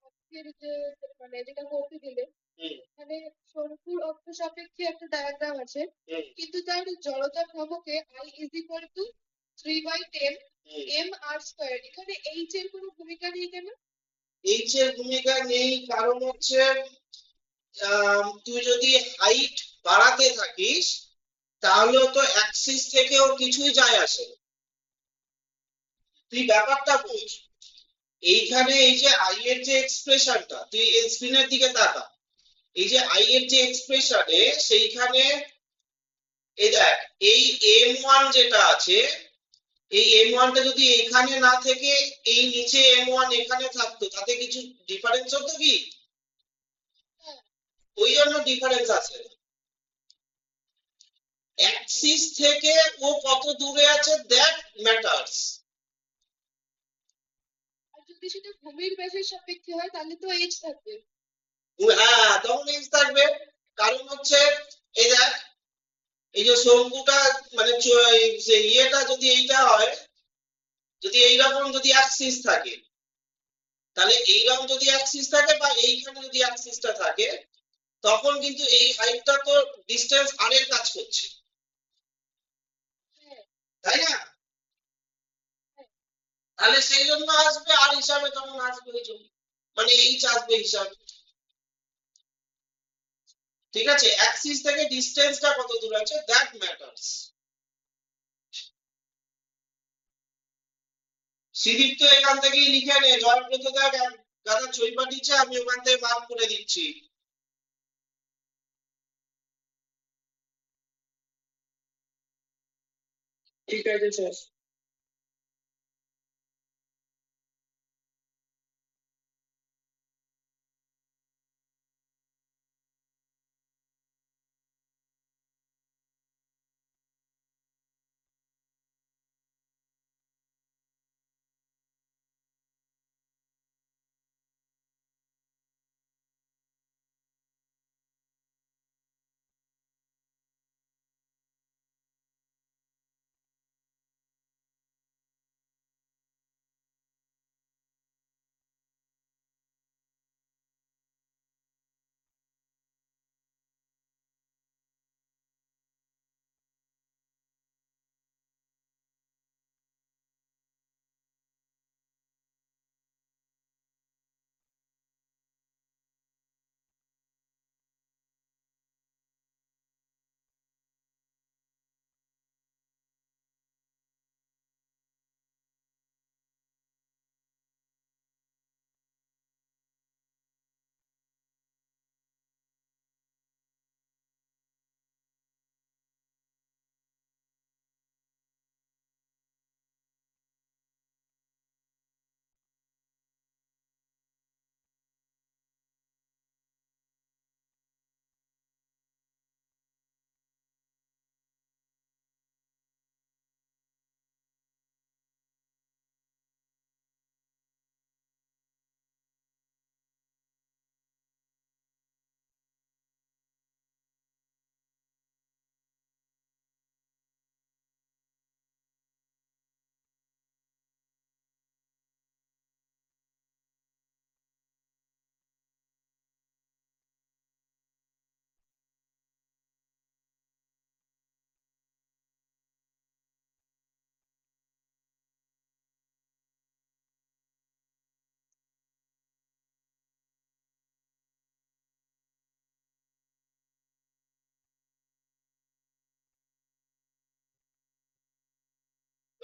Speaker 2: আজকের যে মানে যেটা করতে দিলে
Speaker 1: হুম
Speaker 2: মানে শঙ্কুর অক্ষ সাপেক্ষে একটা ডায়াগ্রাম আছে,
Speaker 1: হুম
Speaker 2: কিন্তু তার জড়তা ভ্রামকে I is equal to 3/10
Speaker 1: hmm.
Speaker 2: m r square. এখানে h এর কোনো ভূমিকা নেই কেন?
Speaker 1: এইচ এর ভূমিকা নেই কারণ হচ্ছে তুই যদি হাইট বাড়াতে থাকিস তাহলে তো অ্যাক্সিস থেকেও কিছুই যায় আসে না। তুই ব্যাপারটা বোঝ। এইখানে এই যে আই এর যে এক্সপ্রেশনটা, তুই এই স্ক্রিনের দিকে তাকা। এই যে আই এর যে এক্সপ্রেশনে সেইখানে এই দেখ, এই m1 যেটা আছে, এই m1 টা যদি এখানে না থেকে এই নিচে m1 এখানে থাকতো তাতে কিছু ডিফারেন্স হতো কি?
Speaker 2: হ্যাঁ,
Speaker 1: ওই জন্য ডিফারেন্স আছে। অ্যাক্সিস থেকে ও কত দূরে আছে দ্যাট ম্যাটার্স।
Speaker 2: আর যদি সেটা ভূমির ব্যাসের সাপেক্ষে হয় তাহলে তো h থাকবে।
Speaker 1: হ্যাঁ তখন এক্স থাকবে। কারণ হচ্ছে এই দেখ, এই যে শঙ্কুটা মানে যে ইয়েটা যদি এইটা হয়, যদি এইরকম যদি অ্যাক্সিস থাকে, তাহলে এইরকম যদি অ্যাক্সিস থাকে বা এইখানে যদি অ্যাক্সিসটা থাকে, তখন কিন্তু এই হাইটটা তো ডিসটেন্স আর এর কাজ করছে,
Speaker 2: হ্যাঁ
Speaker 1: তাই না?
Speaker 2: হ্যাঁ
Speaker 1: তাহলে সেই জন্য আসবে আর হিসাবে, তখন আসবে এই জন্য মানে এইচ আসবে হিসাবে। ঠিক আছে, অ্যাক্সিস থেকে ডিসটেন্সটা কত দূর আছে দ্যাট ম্যাটার্স। সিদীপ তো এখান থেকেই লিখে নে, জয়ব্রত দেখ গাদা ছবি পাঠিয়েছে, আমি ওখান থেকে মার্ক করে দিচ্ছি।
Speaker 3: ঠিক আছে স্যার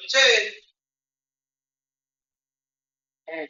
Speaker 1: বুঝছে?
Speaker 3: হ্যাঁ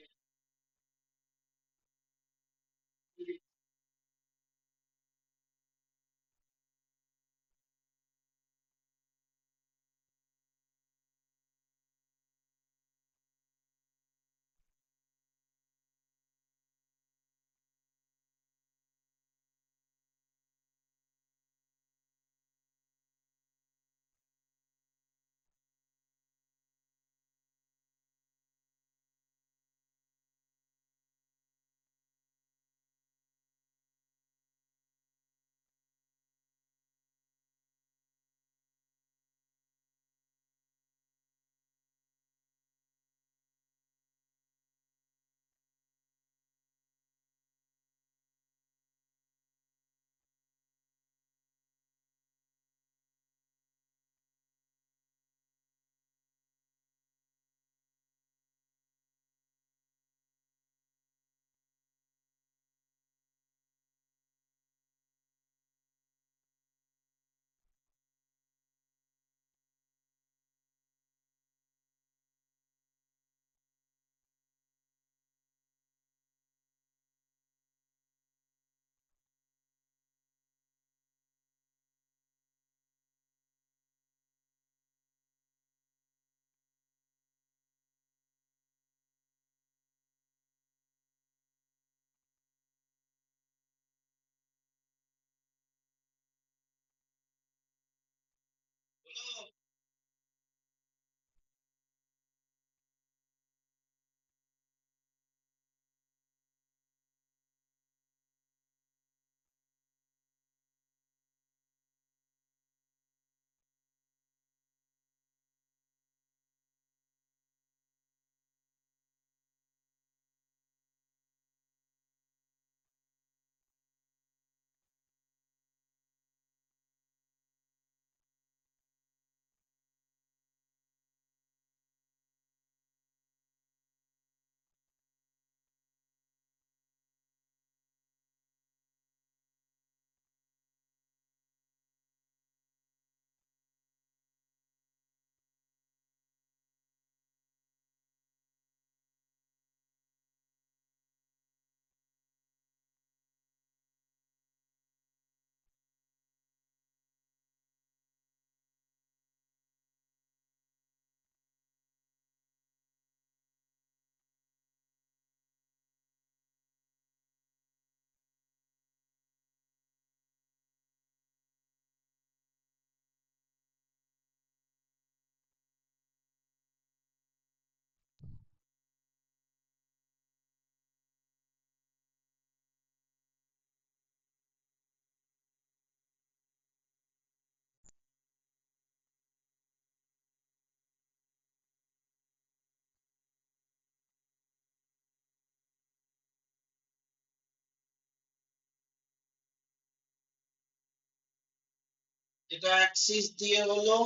Speaker 1: এটা অ্যাক্সিস দিয়ে হলো।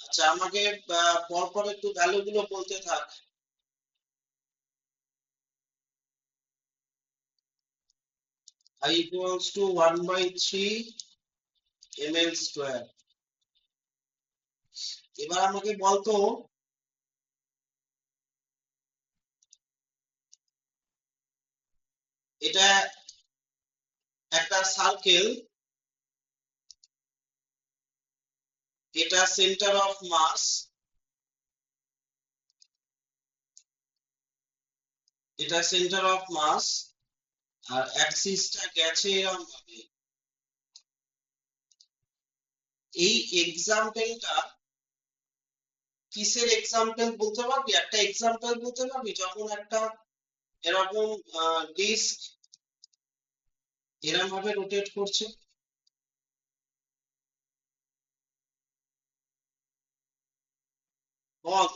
Speaker 1: আচ্ছা আমাকে পরপর একটু ভ্যালু গুলো বলতে থাক। I equals to 1/3 ml square। এবার আমাকে বলতো এটা একটা সার্কেল, এটা সেন্টার অফ মাস, এটা সেন্টার অফ মাস, আর অ্যাক্সিসটা গেছে এরকম ভাবে। এই এক্সাম্পলটা কিসের এক্সাম্পল বলতে পারবি? একটা এক্সাম্পল বলতে পারবি যখন একটা এরকম ডিস্ক এরকম ভাবে রোটেট করছে? বল।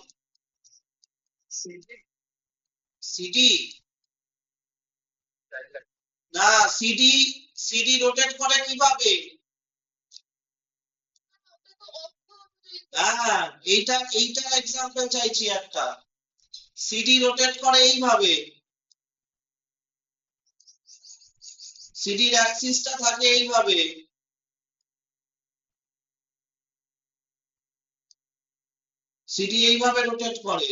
Speaker 1: সিডি না, সিডি সিডি রোটেট করে কিভাবে? হ্যাঁ, এইটা এক্সাম্পল চাইছি একটা। সিডি রোটেট করে এইভাবে, সিডির অ্যাক্সিসটা থাকে এইভাবে। সিডি এইভাবে রোটেট করে,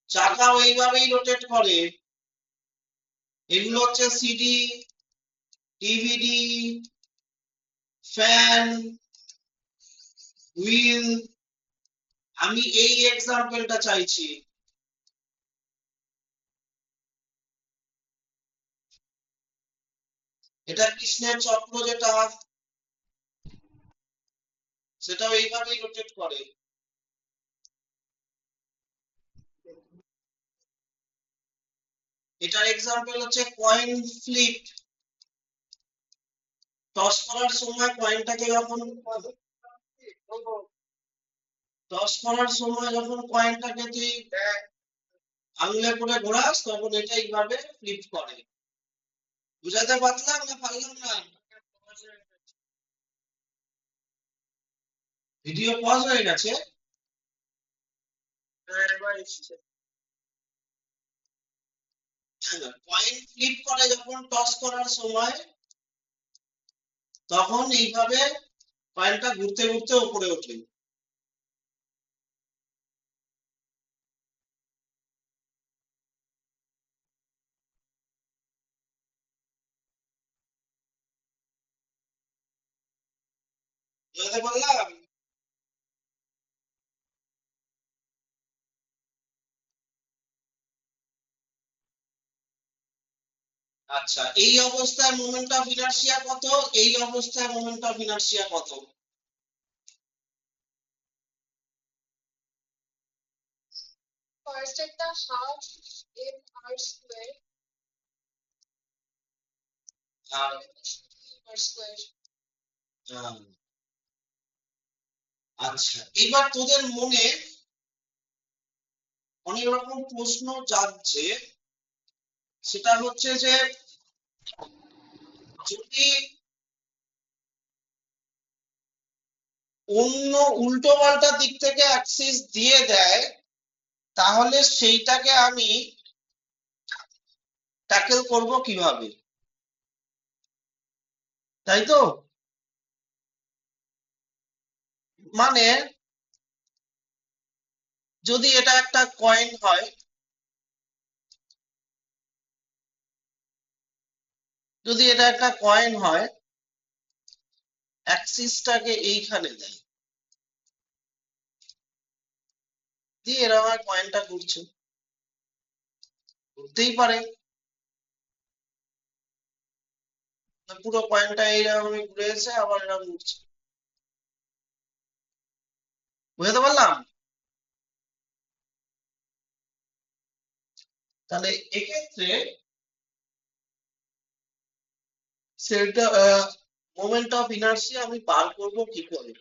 Speaker 1: চাকাও এইভাবেই রোটেট করে। এগুলো হচ্ছে সিডি, ডিভিডি, ফ্যান, হুইল। আমি এই এক্সাম্পলটা চাইছি। এটা কৃষ্ণের চক্র যেটা, সেটাও এইভাবেই রোটেট করে। এটার এক্সাম্পল হচ্ছে কয়েন ফ্লিপ। টস করার সময় কয়েনটাকে যখন কয়েনটাকে তুই আঙুলে করে ঘোরাস, তখন এটা এইভাবে ফ্লিপ করে। বুঝাতে পারলাম না পারলাম না? ভিডিও পজ হয়ে গেছে। কয়েন ফ্লিপ করে যখন টস করার সময়, তখন এইভাবে কয়েনটা ঘুরতে ঘুরতে উপরে ওঠে। বুঝাতে পারলাম? আচ্ছা, এই অবস্থায় মোমেন্ট অফ ইনার্শিয়া কত? এই অবস্থায় মোমেন্ট অফ ইনার্শিয়া কত?
Speaker 2: ফার্স্ট একটা হাফ এম আর স্কোয়ার
Speaker 1: আর
Speaker 2: আর স্কোয়ার।
Speaker 1: আচ্ছা, এবার তোদের মনে অনেক রকম প্রশ্ন জাগছে। সেটা হচ্ছে যে, যদি অন্য উল্টো পাল্টা দিক থেকে অ্যাক্সিস দিয়ে দেয়, তাহলে সেইটাকে আমি ট্যাকেল করব কিভাবে? তাই তো? মানে যদি এটা একটা কয়েন হয়, অ্যাক্সিসটাকে এইখানে দেয়, দিয়ে এরকম কয়েনটা ঘুরছে, ঘুরতেই পারে। পুরো কয়েনটা এইরকম ঘুরে এসে আবার এরকম ঘুরছে। বুঝতে পারলাম? তাহলে এক্ষেত্রে সেটা মোমেন্ট অফ ইনার্শিয়া আমি বার করব কি করে?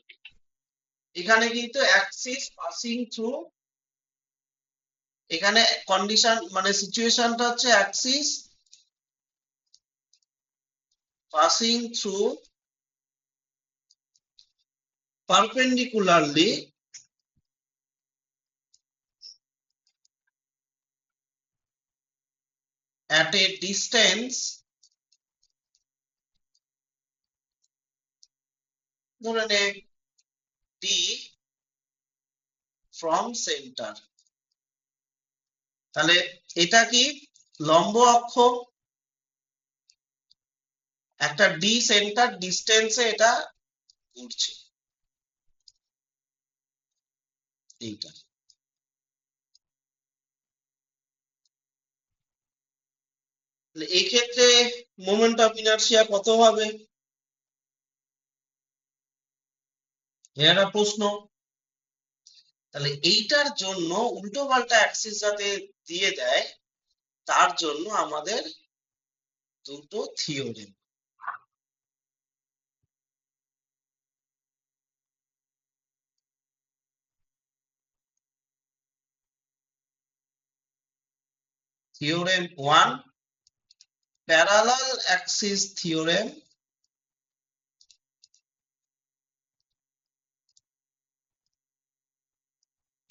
Speaker 1: এখানে কিন্তু অ্যাক্সিস পাসিং থ্রু, এখানে কন্ডিশন মানে সিচুয়েশনটা হচ্ছে Axis passing through perpendicularly at a distance, ধরে নে d from center। তাহলে এটা কি লম্ব অক্ষ, একটা ডি সেন্টার ডিস্টেন্সে এটা ঘুরছে, এইটা। তাহলে এই ক্ষেত্রে মোমেন্ট অফ ইনার্শিয়া কত হবে? এটা প্রশ্ন। তাহলে এইটার জন্য উল্টো পাল্টা অ্যাক্সিস যাতে দিয়ে দেয়, তার জন্য আমাদের দুটো theorem. Theorem 1, parallel Axis theorem.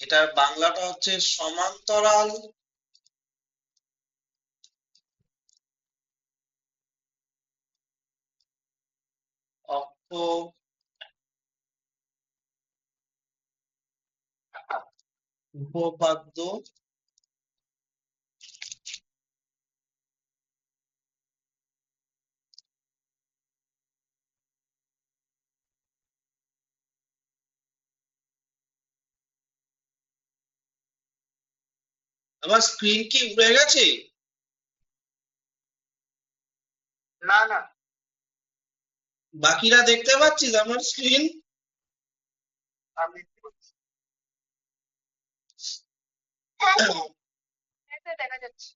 Speaker 1: এটার বাংলাটা হচ্ছে সমান্তরাল অক্ষ উপপাদ্য আমার স্ক্রিন কি উড়ে গেছে?
Speaker 3: না না,
Speaker 1: বাকিরা দেখতে পাচ্ছিস আমার স্ক্রিন?
Speaker 3: আমি কি বলছি?
Speaker 2: হ্যাঁ স্যার দেখা যাচ্ছে।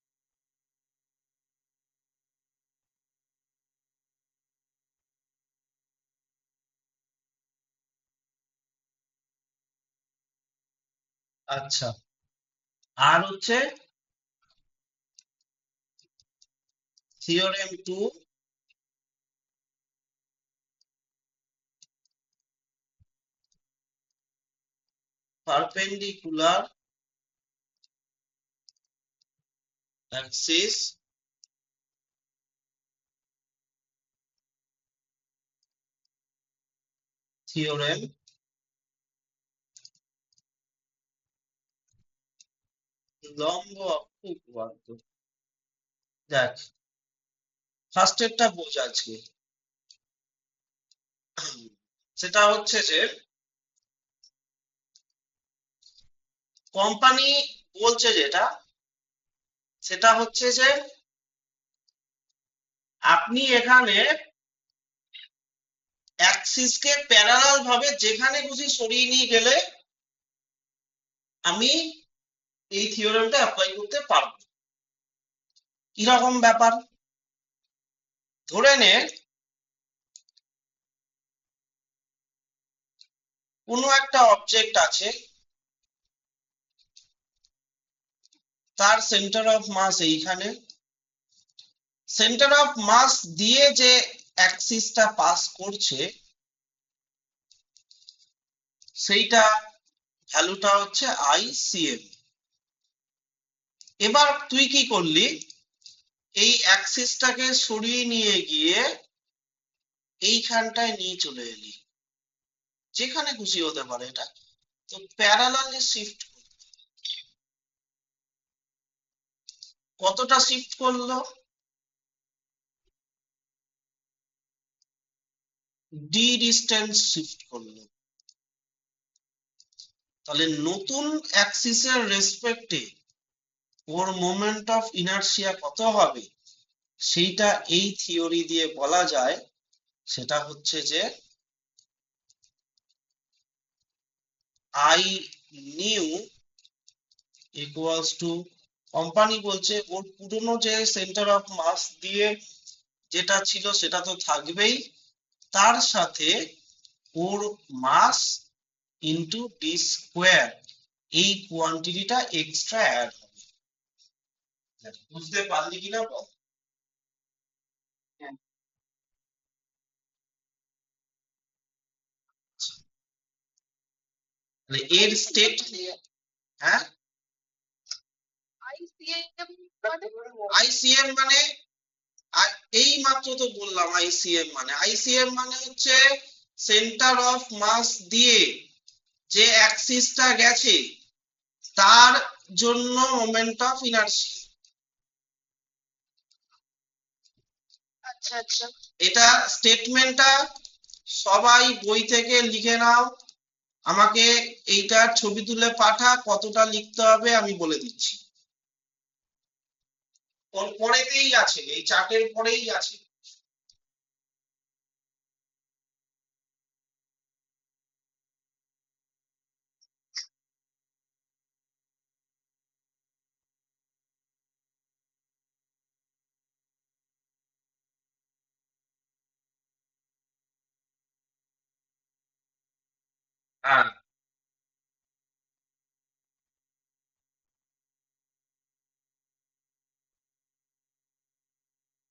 Speaker 1: আচ্ছা, আর হচ্ছে থিওরেম 2 পারপেন্ডিকুলার অ্যাক্সিস থিওরেম, লম্ব অক্ষ উপপাদ্য। দেখ, ফার্স্টেরটা বোঝ আজকে। সেটা হচ্ছে যে কোম্পানি বলছে যেটা, সেটা হচ্ছে যে আপনি এখানে অ্যাক্সিসকে প্যারালাল ভাবে যেখানে খুশি সরিয়ে নিয়ে গেলে আমি এই থিওরেমটা অ্যাপ্লাই করতে পারবো। কিরকম ব্যাপার? ধরে নে কোনো একটা অবজেক্ট আছে, তার সেন্টার অফ মাস এইখানে, সেন্টার অফ মাস দিয়ে যে অ্যাক্সিসটা পাস করছে সেইটা ভ্যালুটা হচ্ছে ICM। এবার তুই কি করলি, এই অ্যাক্সিসটাকে সরিয়ে নিয়ে গিয়ে এইখানটায় নিয়ে চলে এলি, যেখানে খুশি হতে পারে এটা, তো প্যারালালি শিফট। কতটা শিফট করলো? ডি ডিস্টেন্স শিফট করলো। তাহলে নতুন অ্যাক্সিসের রেসপেক্টে ওর মোমেন্ট অফ ইনার্শিয়া কত হবে সেইটা এই থিওরি দিয়ে বলা যায়। সেটা হচ্ছে যে I knew equals to, company বলছে ওর পুরনো যে সেন্টার অফ মাস দিয়ে যেটা ছিল সেটা তো থাকবেই, তার সাথে ওর মাস ইনটু ডি স্কোয়ার, এই কোয়ান্টিটিটা এক্সট্রা অ্যাড হবে। বুঝতে পারলি কিনা বল?
Speaker 3: হ্যাঁ।
Speaker 1: তাহলে এর স্টেট, হ্যাঁ
Speaker 2: ICM মানে
Speaker 1: ICM মানে এই মাত্র তো বললাম ICM মানে হচ্ছে সেন্টার অফ মাস দিয়ে যে অ্যাক্সিসটা গেছে তার জন্য মোমেন্ট অফ ইনার্শিয়া।
Speaker 2: আচ্ছা আচ্ছা
Speaker 1: এটা স্টেটমেন্টটা সবাই বই থেকে লিখে নাও, আমাকে এইটার ছবি তুলে পাঠা, কতটা লিখতে হবে আমি বলে দিচ্ছি। ওর পরেতেই আছে, এই চার্টের পরেই আছে। হ্যাঁ,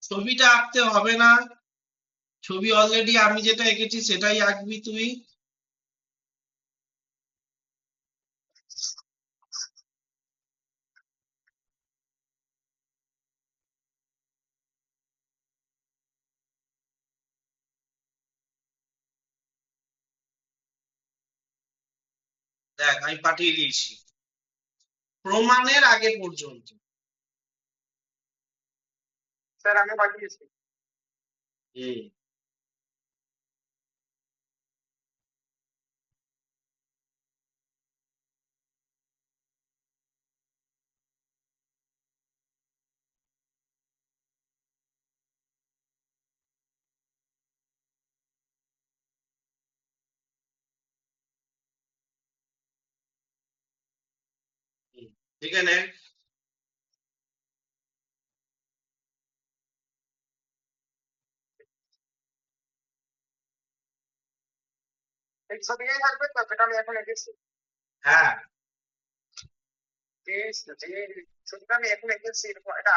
Speaker 1: ছবিটা আঁকতে হবে না, ছবি অলরেডি আমি যেটা এঁকেছি সেটাই আঁকবি তুই। দেখ আমি পাঠিয়ে দিয়েছি প্রমাণের আগে পর্যন্ত।
Speaker 3: স্যার আমি পাঠিয়েছি।
Speaker 1: হুম লিখে নে।
Speaker 3: এই ছবিটাই থাকবে তো, যেটা আমি এখন এঁকেছি।
Speaker 1: হ্যাঁ
Speaker 3: যে যে ছবিটা আমি এখন এঁকেছি এরকম এটা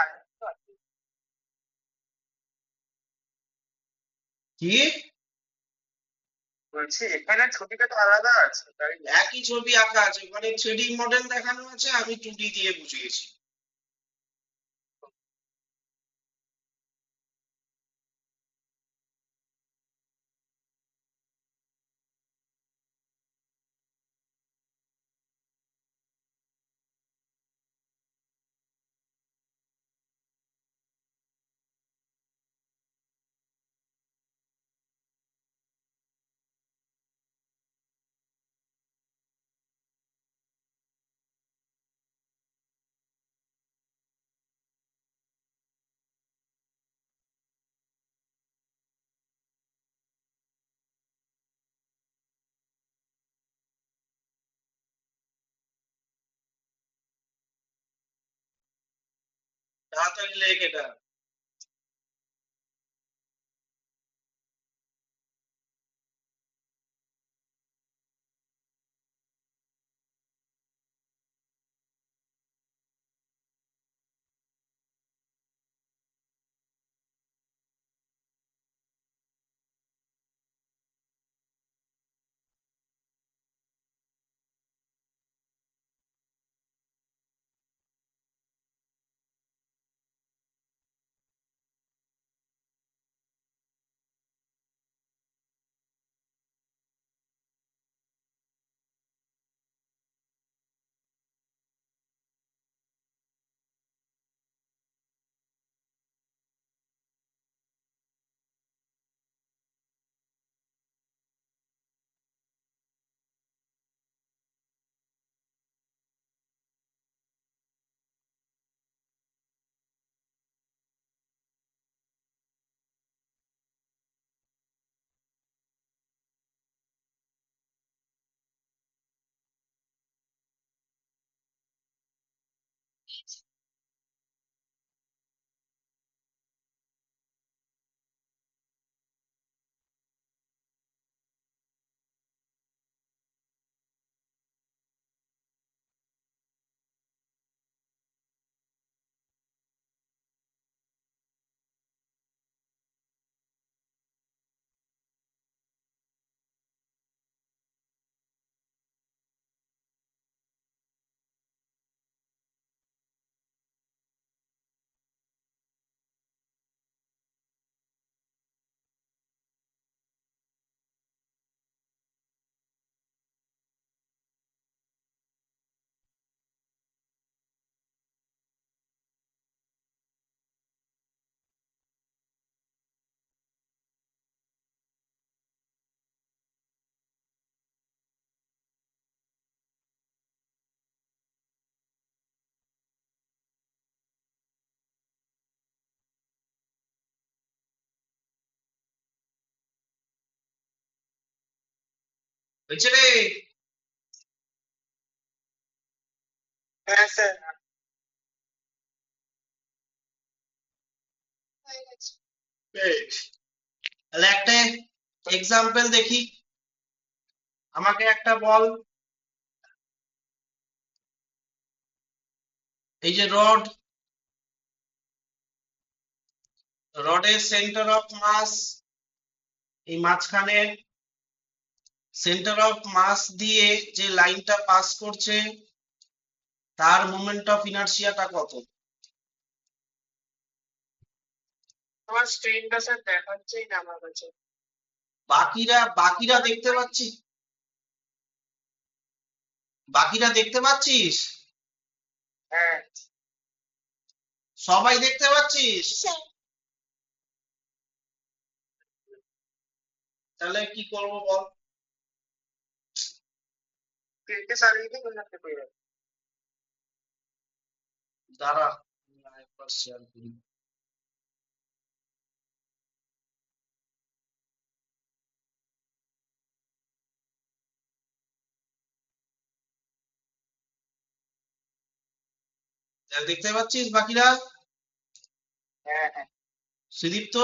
Speaker 1: কি
Speaker 3: বলছি, এখানে ছবিটা তো আলাদা আছে, তাই না?
Speaker 1: একই ছবি আঁকা আছে, ওখানে 3D মডেল দেখানো আছে, আমি 2D দিয়ে বুঝিয়েছি। তাড়াতাড়ি লেখ এটা। হয়েছে রে?
Speaker 3: হ্যাঁ স্যার।
Speaker 2: হয়ে গেছে।
Speaker 1: বেশ, তাহলে একটা এক্সাম্পল দেখি। আমাকে একটা বল, এই যে রডের সেন্টার অফ মাস, এই মাঝখানে সেন্টার অফ মাস দিয়ে যে লাইনটা পাস করছে তার মোমেন্ট অফ ইনার্সিয়াটা কত?
Speaker 3: আমার স্ক্রিনটা স্যার দেখাচ্ছেই না আমার কাছে।
Speaker 1: বাকিরা দেখতে পাচ্ছি? বাকিরা দেখতে পাচ্ছিস?
Speaker 3: হ্যাঁ
Speaker 1: সবাই দেখতে পাচ্ছিস? তাহলে কি করবো বল?
Speaker 3: তিনটে সারিয়ে দিয়ে করতে পেরে
Speaker 1: দাঁড়া, একবার শেয়ার করি। দেখতে পাচ্ছিস বাকিরা?
Speaker 3: হ্যাঁ হ্যাঁ
Speaker 1: সুদীপ্ত?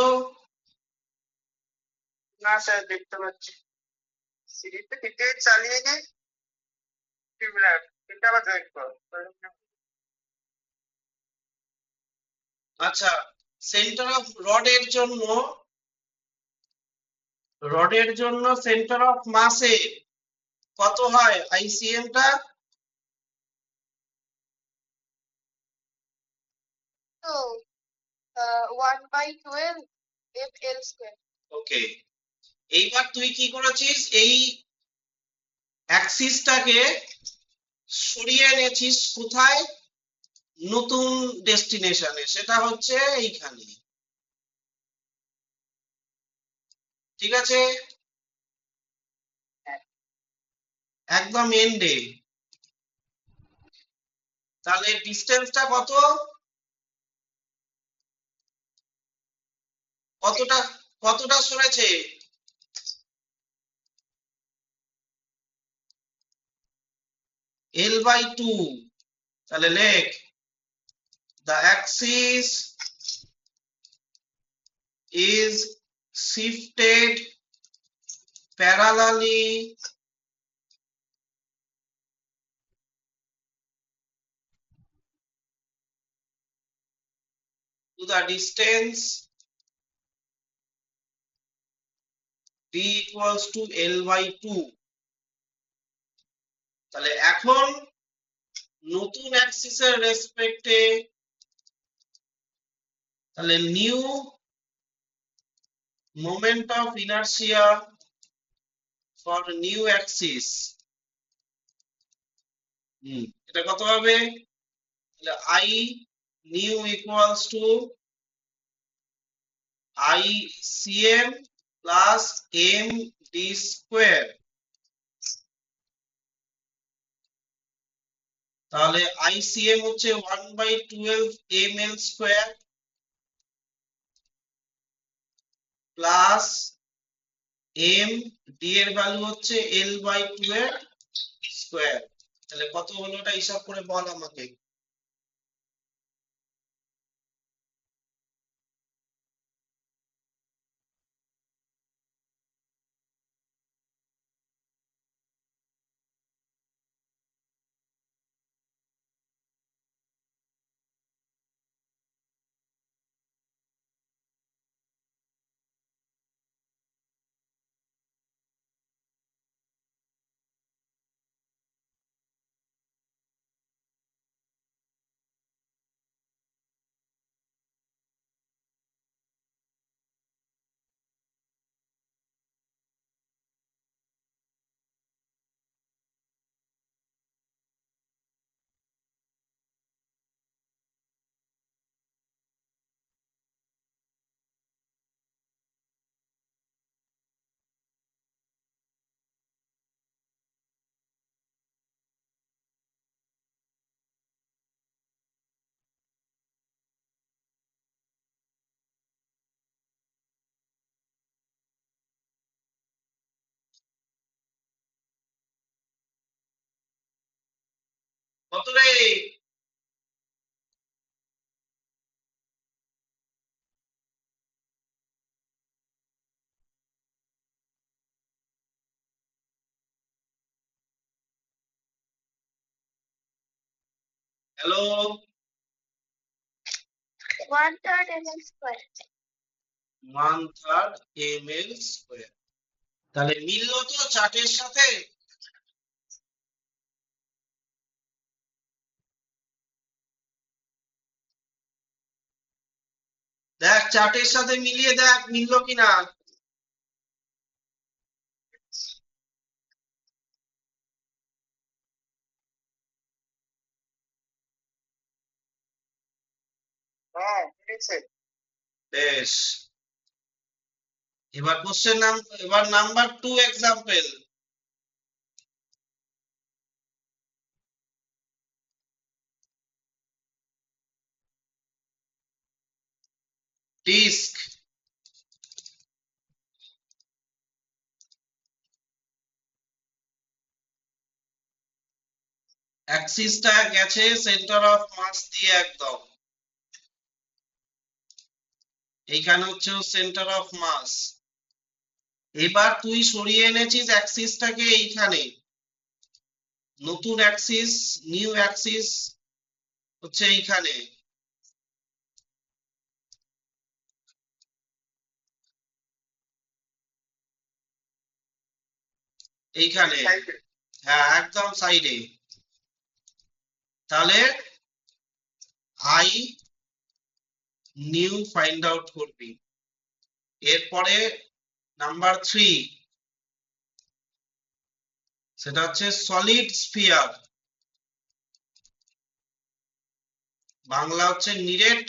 Speaker 3: না স্যার দেখতে পাচ্ছি সিরিজটা তিনটে চালিয়ে গিয়ে তিনটা আবার জয়েন করো
Speaker 1: আচ্ছা, সেন্টার অফ রডের জন্য সেন্টার অফ মাসে কত হয় আইসিএম টা?
Speaker 2: তো 1/12 FL স্কয়ার।
Speaker 1: ওকে, এইবার তুই কি করেছিস, এই অ্যাক্সিসটাকে সরিয়ে এনেছিস কোথায়? নতুন ডেস্টিনেশনে, সেটা হচ্ছে এইখানে। ঠিক আছে, একদম এন্ডে। তাহলে ডিসটেন্সটা কত? কতটা সরেছে? L/2। তাহলে লেখ, the axis is shifted parallelly to the distance d equals to L/2। তাহলে এখন নতুন অ্যাক্সিসের রেসপেক্টে, তাহলে new moment of inertia for new Axis, এটা কত হবে? তাহলে I new equals to ICM plus MD square. তাহলে ICM হচ্ছে 1/12 ml স্কয়ার প্লাস MD এর ভ্যালু হচ্ছে L/2 স্কয়ার। তাহলে কত হলো ওটা হিসাব করে বল আমাকে। কত রে? Hello,
Speaker 2: 1/3 ml square.
Speaker 1: 1/3 ml square. তাহলে মিললো তো চার্টের সাথে? দেখ চার্টের সাথে মিলিয়ে দেখ মিললো কিনা।
Speaker 3: হ্যাঁ মিলেছে।
Speaker 1: বেশ, এবার নাম্বার 2 এক্সাম্পল। ডিস্ক অ্যাক্সিসটা গেছে সেন্টার অফ মাস দিয়ে একদম, এইখানে হচ্ছে সেন্টার অফ মাস। এবার তুই সরিয়ে এনেছিস অ্যাক্সিসটাকে এইখানে, নতুন অ্যাক্সিস, নিউ অ্যাক্সিস হচ্ছে এইখানে। এইখানে, হ্যাঁ একদম সাইডে। তাহলে আই নিউ ফাইন্ড আউট করবি। এরপরে নাম্বার 3, সেটা হচ্ছে সলিড স্ফিয়ার, বাংলা হচ্ছে নিরেট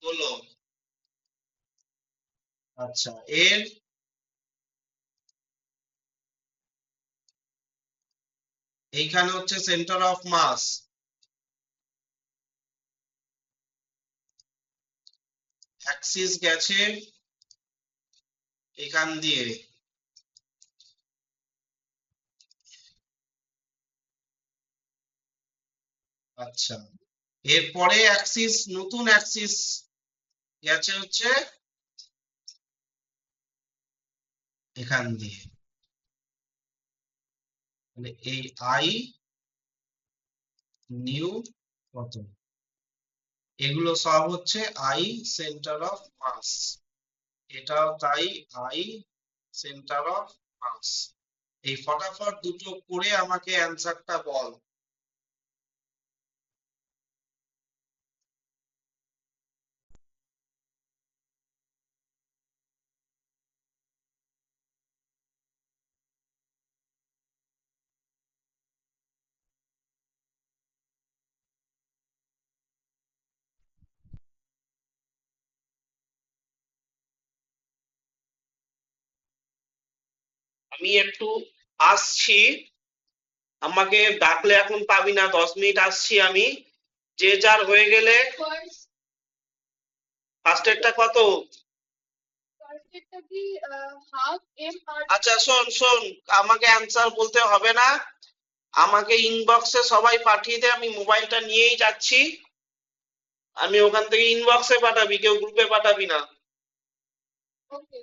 Speaker 1: গোলক। আচ্ছা, এর এইখানে হচ্ছে সেন্টার অফ মাস, অ্যাক্সিস গেছে এখান দিয়ে। আচ্ছা, এরপরে অ্যাক্সিস, নতুন অ্যাক্সিস গেছে হচ্ছে এখান দিয়ে। মানে এই আই নিউ কত, এগুলো সব হচ্ছে আই সেন্টার অফ মাস, এটাও তাই আই সেন্টার অফ মাস। এই ফটাফট দুটো করে আমাকে অ্যান্সারটা বল। আমি একটু আসছি, আমাকে ডাকলে এখন পাবি না, 10 মিনিট আসছি আমি। যে যার হয়ে গেলে
Speaker 2: ফার্স্ট
Speaker 1: ফার্স্টেরটা কত?
Speaker 2: ফার্স্টেরটা কি হাফ এম আর
Speaker 1: আচ্ছা শোন শোন, আমাকে অ্যান্সার বলতে হবে না, আমাকে ইনবক্সে সবাই পাঠিয়ে দে, আমি মোবাইলটা নিয়েই যাচ্ছি, আমি ওখান থেকে ইনবক্সে পাঠাবি, কেউ গ্রুপে পাঠাবি না।
Speaker 2: ওকে।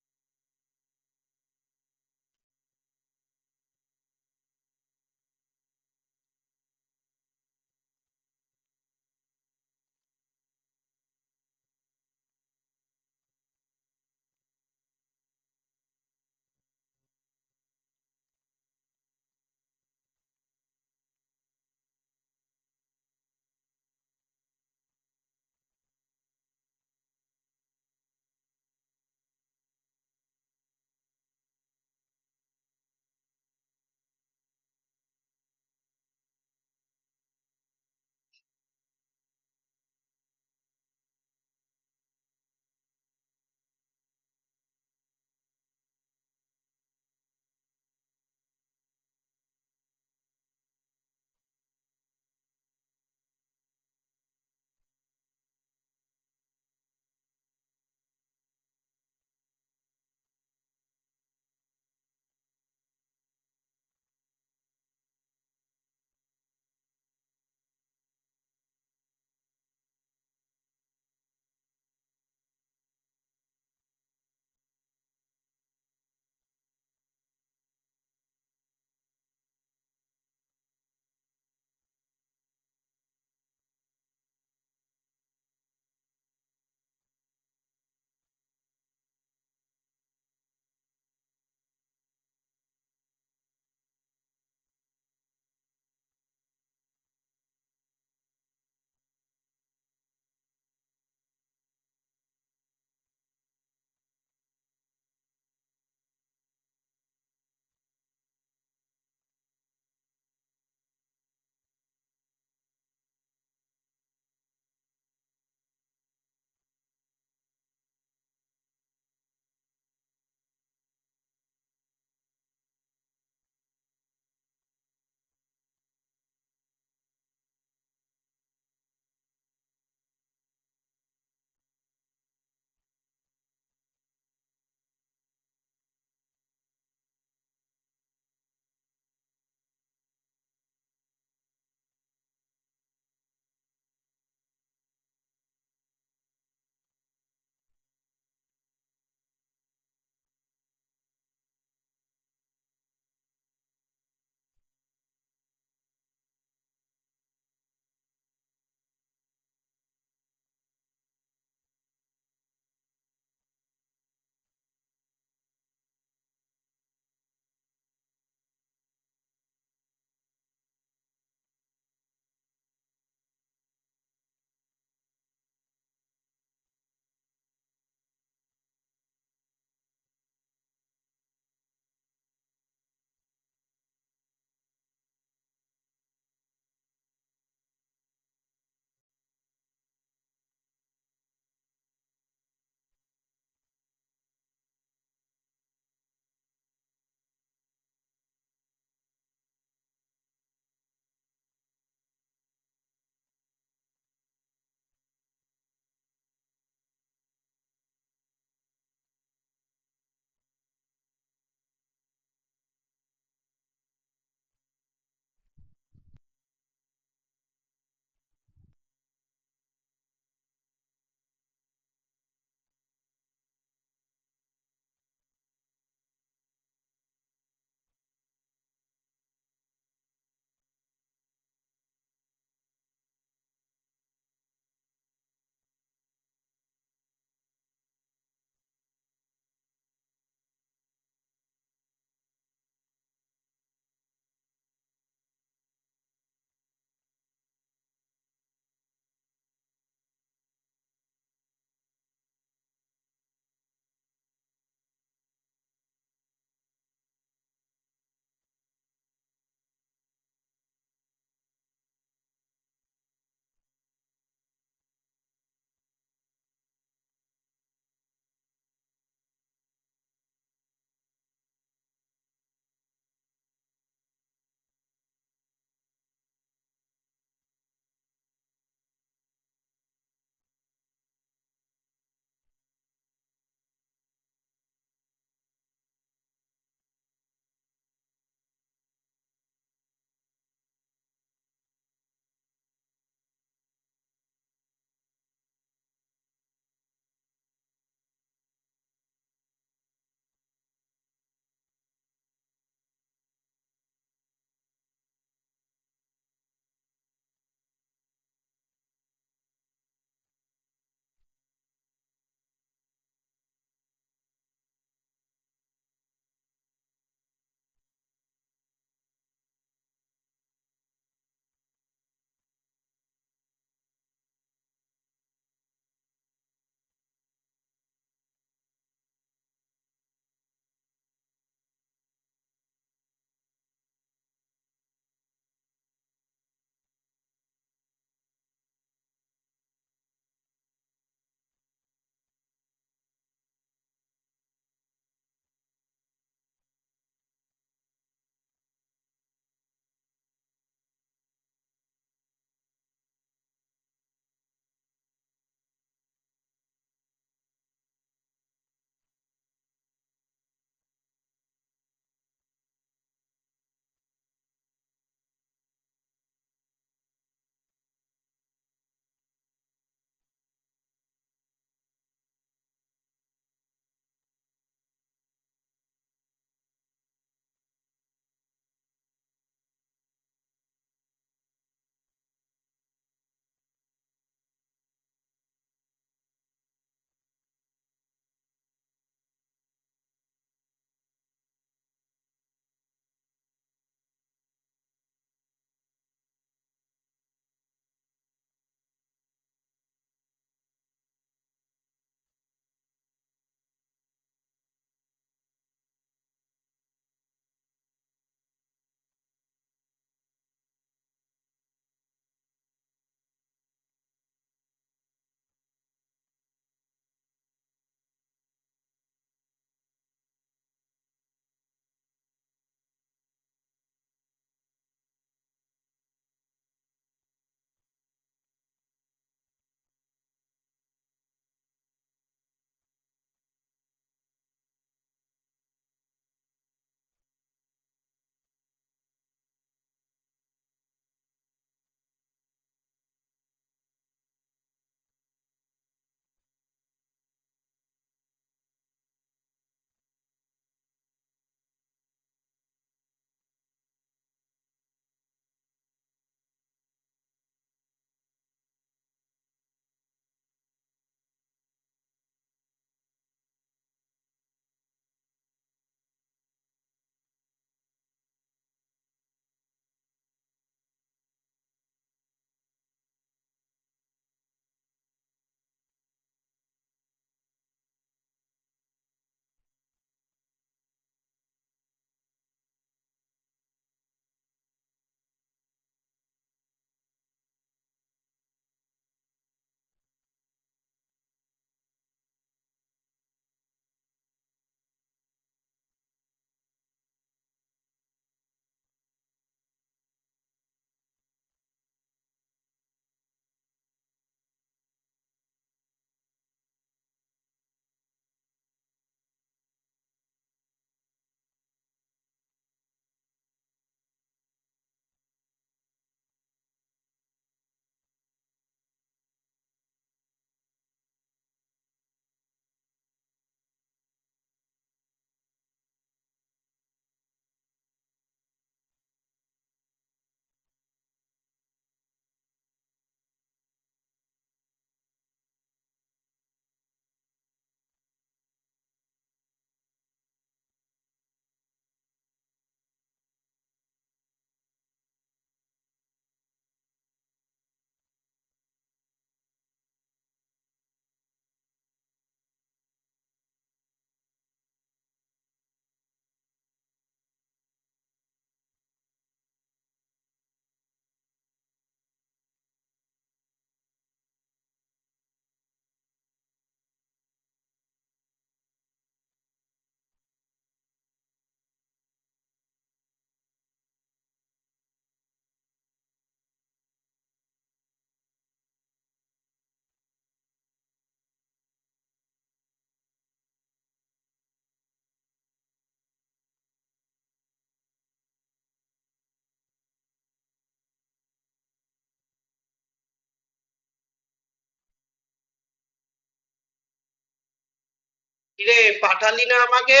Speaker 1: কিরে পাঠালি না আমাকে?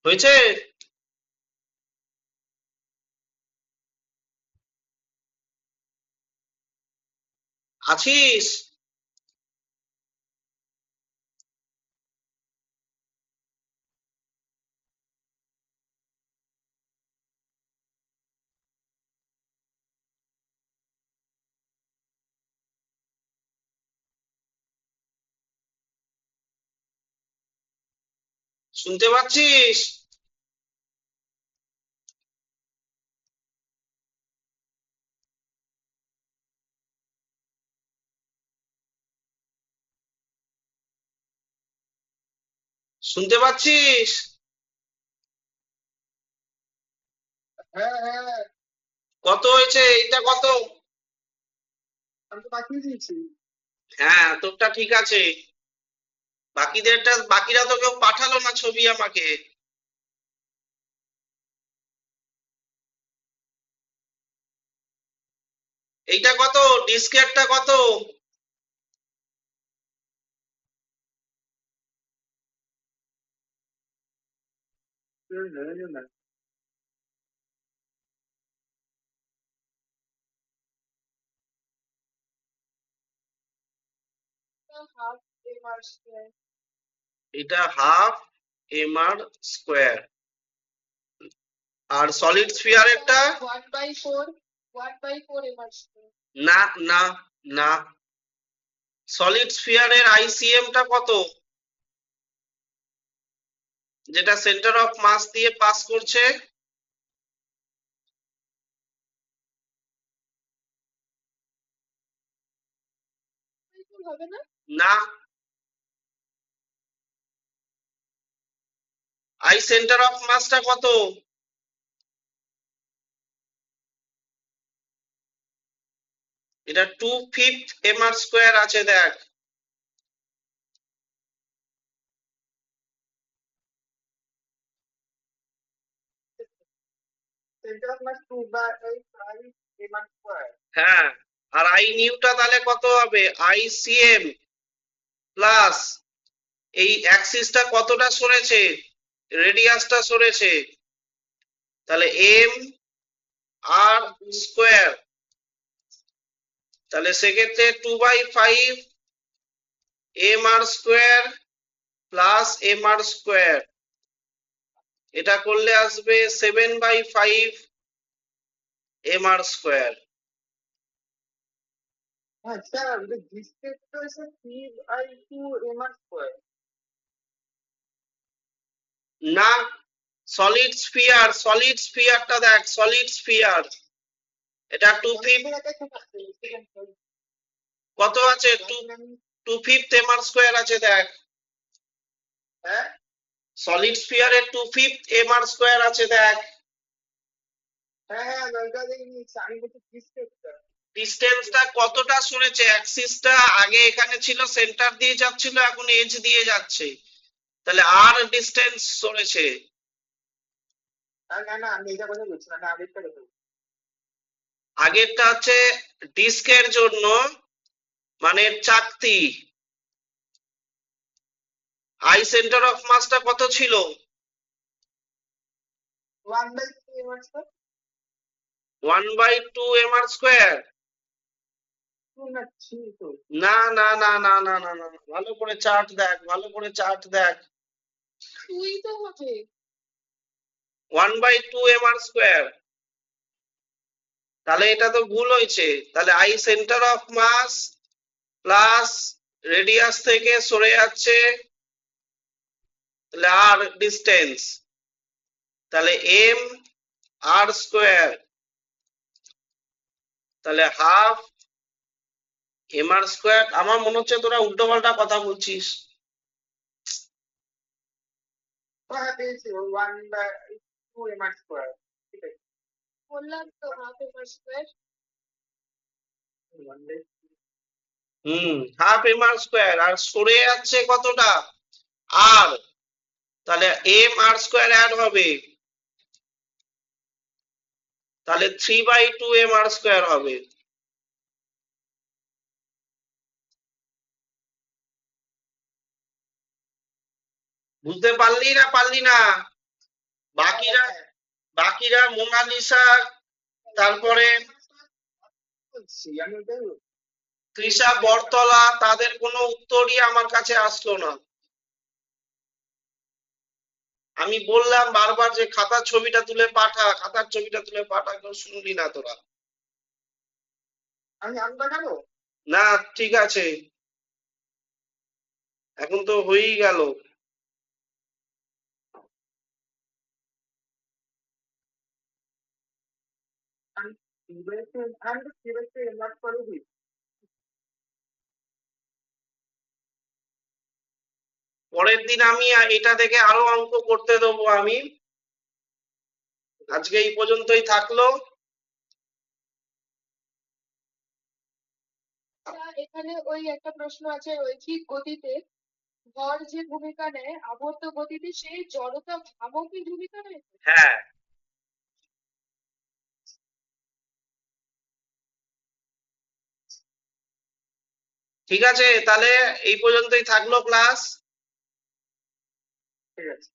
Speaker 1: হয়েছে? আছিস? শুনতে পাচ্ছিস? শুনতে পাচ্ছিস?
Speaker 3: হ্যাঁ হ্যাঁ,
Speaker 1: কত হয়েছে? এইটা কত?
Speaker 3: আমি তো পাঠিয়ে দিয়েছি।
Speaker 1: হ্যাঁ, তোরটা ঠিক আছে। বাকিরা তো কেউ পাঠালো না ছবি আমাকে। এইটা কত? ডিসকেটটা কত?
Speaker 3: ধরে নিও না।
Speaker 2: Half MR square.
Speaker 1: এটা হাফ এম আর স্কোয়ার। আর সলিড স্ফিয়ারেরটা?
Speaker 2: 1/4 MR square.
Speaker 1: না না না, সলিড স্ফিয়ারের আইসিএমটা কত? যেটা সেন্টার অফ মাস দিয়ে পাস করছে?
Speaker 2: হবে না?
Speaker 1: না, আই সেন্টার অফ মাসটা কত? এটা 2/5 এম আর স্কোয়ার আছে, দেখ।
Speaker 3: Centre of mass 2/5 MR square.
Speaker 1: হ্যাঁ, আর আই নিউটা তাহলে কত হবে? আইসিএম প্লাস এই অ্যাক্সিসটা কতটা সরেছে? রেডিয়াসটা সরেছে, তাহলে এম আর স্কোয়ার। তাহলে সেক্ষেত্রে 2/5 M R square plus M R square, এটা করলে আসবে 7/5 এম আর স্কোয়ার।
Speaker 3: হ্যাঁ স্যার, ডিসটেন্সটা হচ্ছে 3/2 এমআর স্কয়ার।
Speaker 1: না, সলিড স্ফিয়ারটা দেখ, সলিড স্ফিয়ার এটা 2/5 কত আছে? 2/5 এম আর স্কোয়ার আছে, দেখ।
Speaker 3: হ্যাঁ
Speaker 1: সলিড স্ফিয়ারের 2/5 এম আর স্কোয়ার আছে, দেখ।
Speaker 3: হ্যাঁ হ্যাঁ, দরকার নেই, আমি বলছি ডিসটেন্সটা।
Speaker 1: ডিসটেন্সটা কতটা সরেছে? অ্যাক্সিসটা আগে এখানে ছিল, সেন্টার দিয়ে যাচ্ছিল, এখন এজ দিয়ে যাচ্ছে, তাহলে আর ডিসটেন্স সরেছে।
Speaker 3: না না, আমি এটা কথা বলছি না, আমি আগেরটা কথা বলছি।
Speaker 1: আগেরটা হচ্ছে ডিস্কের জন্য, মানে চাকতি। আই সেন্টার অফ মাসটা কত ছিল?
Speaker 3: 1/2 MR square.
Speaker 1: 1/2 M R square.
Speaker 3: না ছিল তো।
Speaker 1: না না না না না না না, ভালো করে চার্ট দেখ, ভালো করে চার্ট দেখ।
Speaker 2: তুই তো হবে।
Speaker 1: 1/2 এম আর স্কোয়ার, তাহলে এটা তো ভুল হয়েছে। তাহলে I centre of mass plus radius থেকে সরে যাচ্ছে, তাহলে আর ডিস্টেন্স, তাহলে এম আর স্কোয়ার, তাহলে হাফ এম আর স্কোয়ার। আমার মনে হচ্ছে তোরা উল্টো পাল্টা কথা বলছিস।
Speaker 3: হ্যাঁ পেয়েছি, 1/2 এমআর স্কয়ার। ঠিক আছে।
Speaker 2: বললাম তো half MR square.
Speaker 3: 1/2
Speaker 1: half M R square, আর সরে যাচ্ছে কতটা? আর, তাহলে এম আর স্কোয়ার অ্যাড হবে, তাহলে 3/2 এম আর স্কোয়ার হবে। বুঝতে পারলি না বাকিরা মোনালিসা, তারপরে
Speaker 3: বলছি আমি ওটাই বলছি।
Speaker 1: তৃষা বরতলা, তাদের কোনো উত্তরই আমার কাছে আসলো না। আমি বললাম বারবার যে খাতার ছবিটা তুলে পাঠা, কেউ শুনলি না তোরা।
Speaker 3: আমি আম বানাবো।
Speaker 1: না, ঠিক আছে, এখন তো হয়েই গেল।
Speaker 3: আমি seriously not করবি।
Speaker 1: পরের দিন আমি এটা থেকে আরো অঙ্ক করতে দেবো আমি। আজকে এই পর্যন্তই থাকলো।
Speaker 2: এখানে ওই একটা প্রশ্ন আছে, রৈখিক গতিতে ভর যে ভূমিকা নেয় আবর্ত গতিতে সেই জড়তা ভ্রামকই ভূমিকা নেয়।
Speaker 1: হ্যাঁ, ঠিক আছে, তাহলে এই পর্যন্তই থাকলো ক্লাস।
Speaker 3: ঠিক আছে।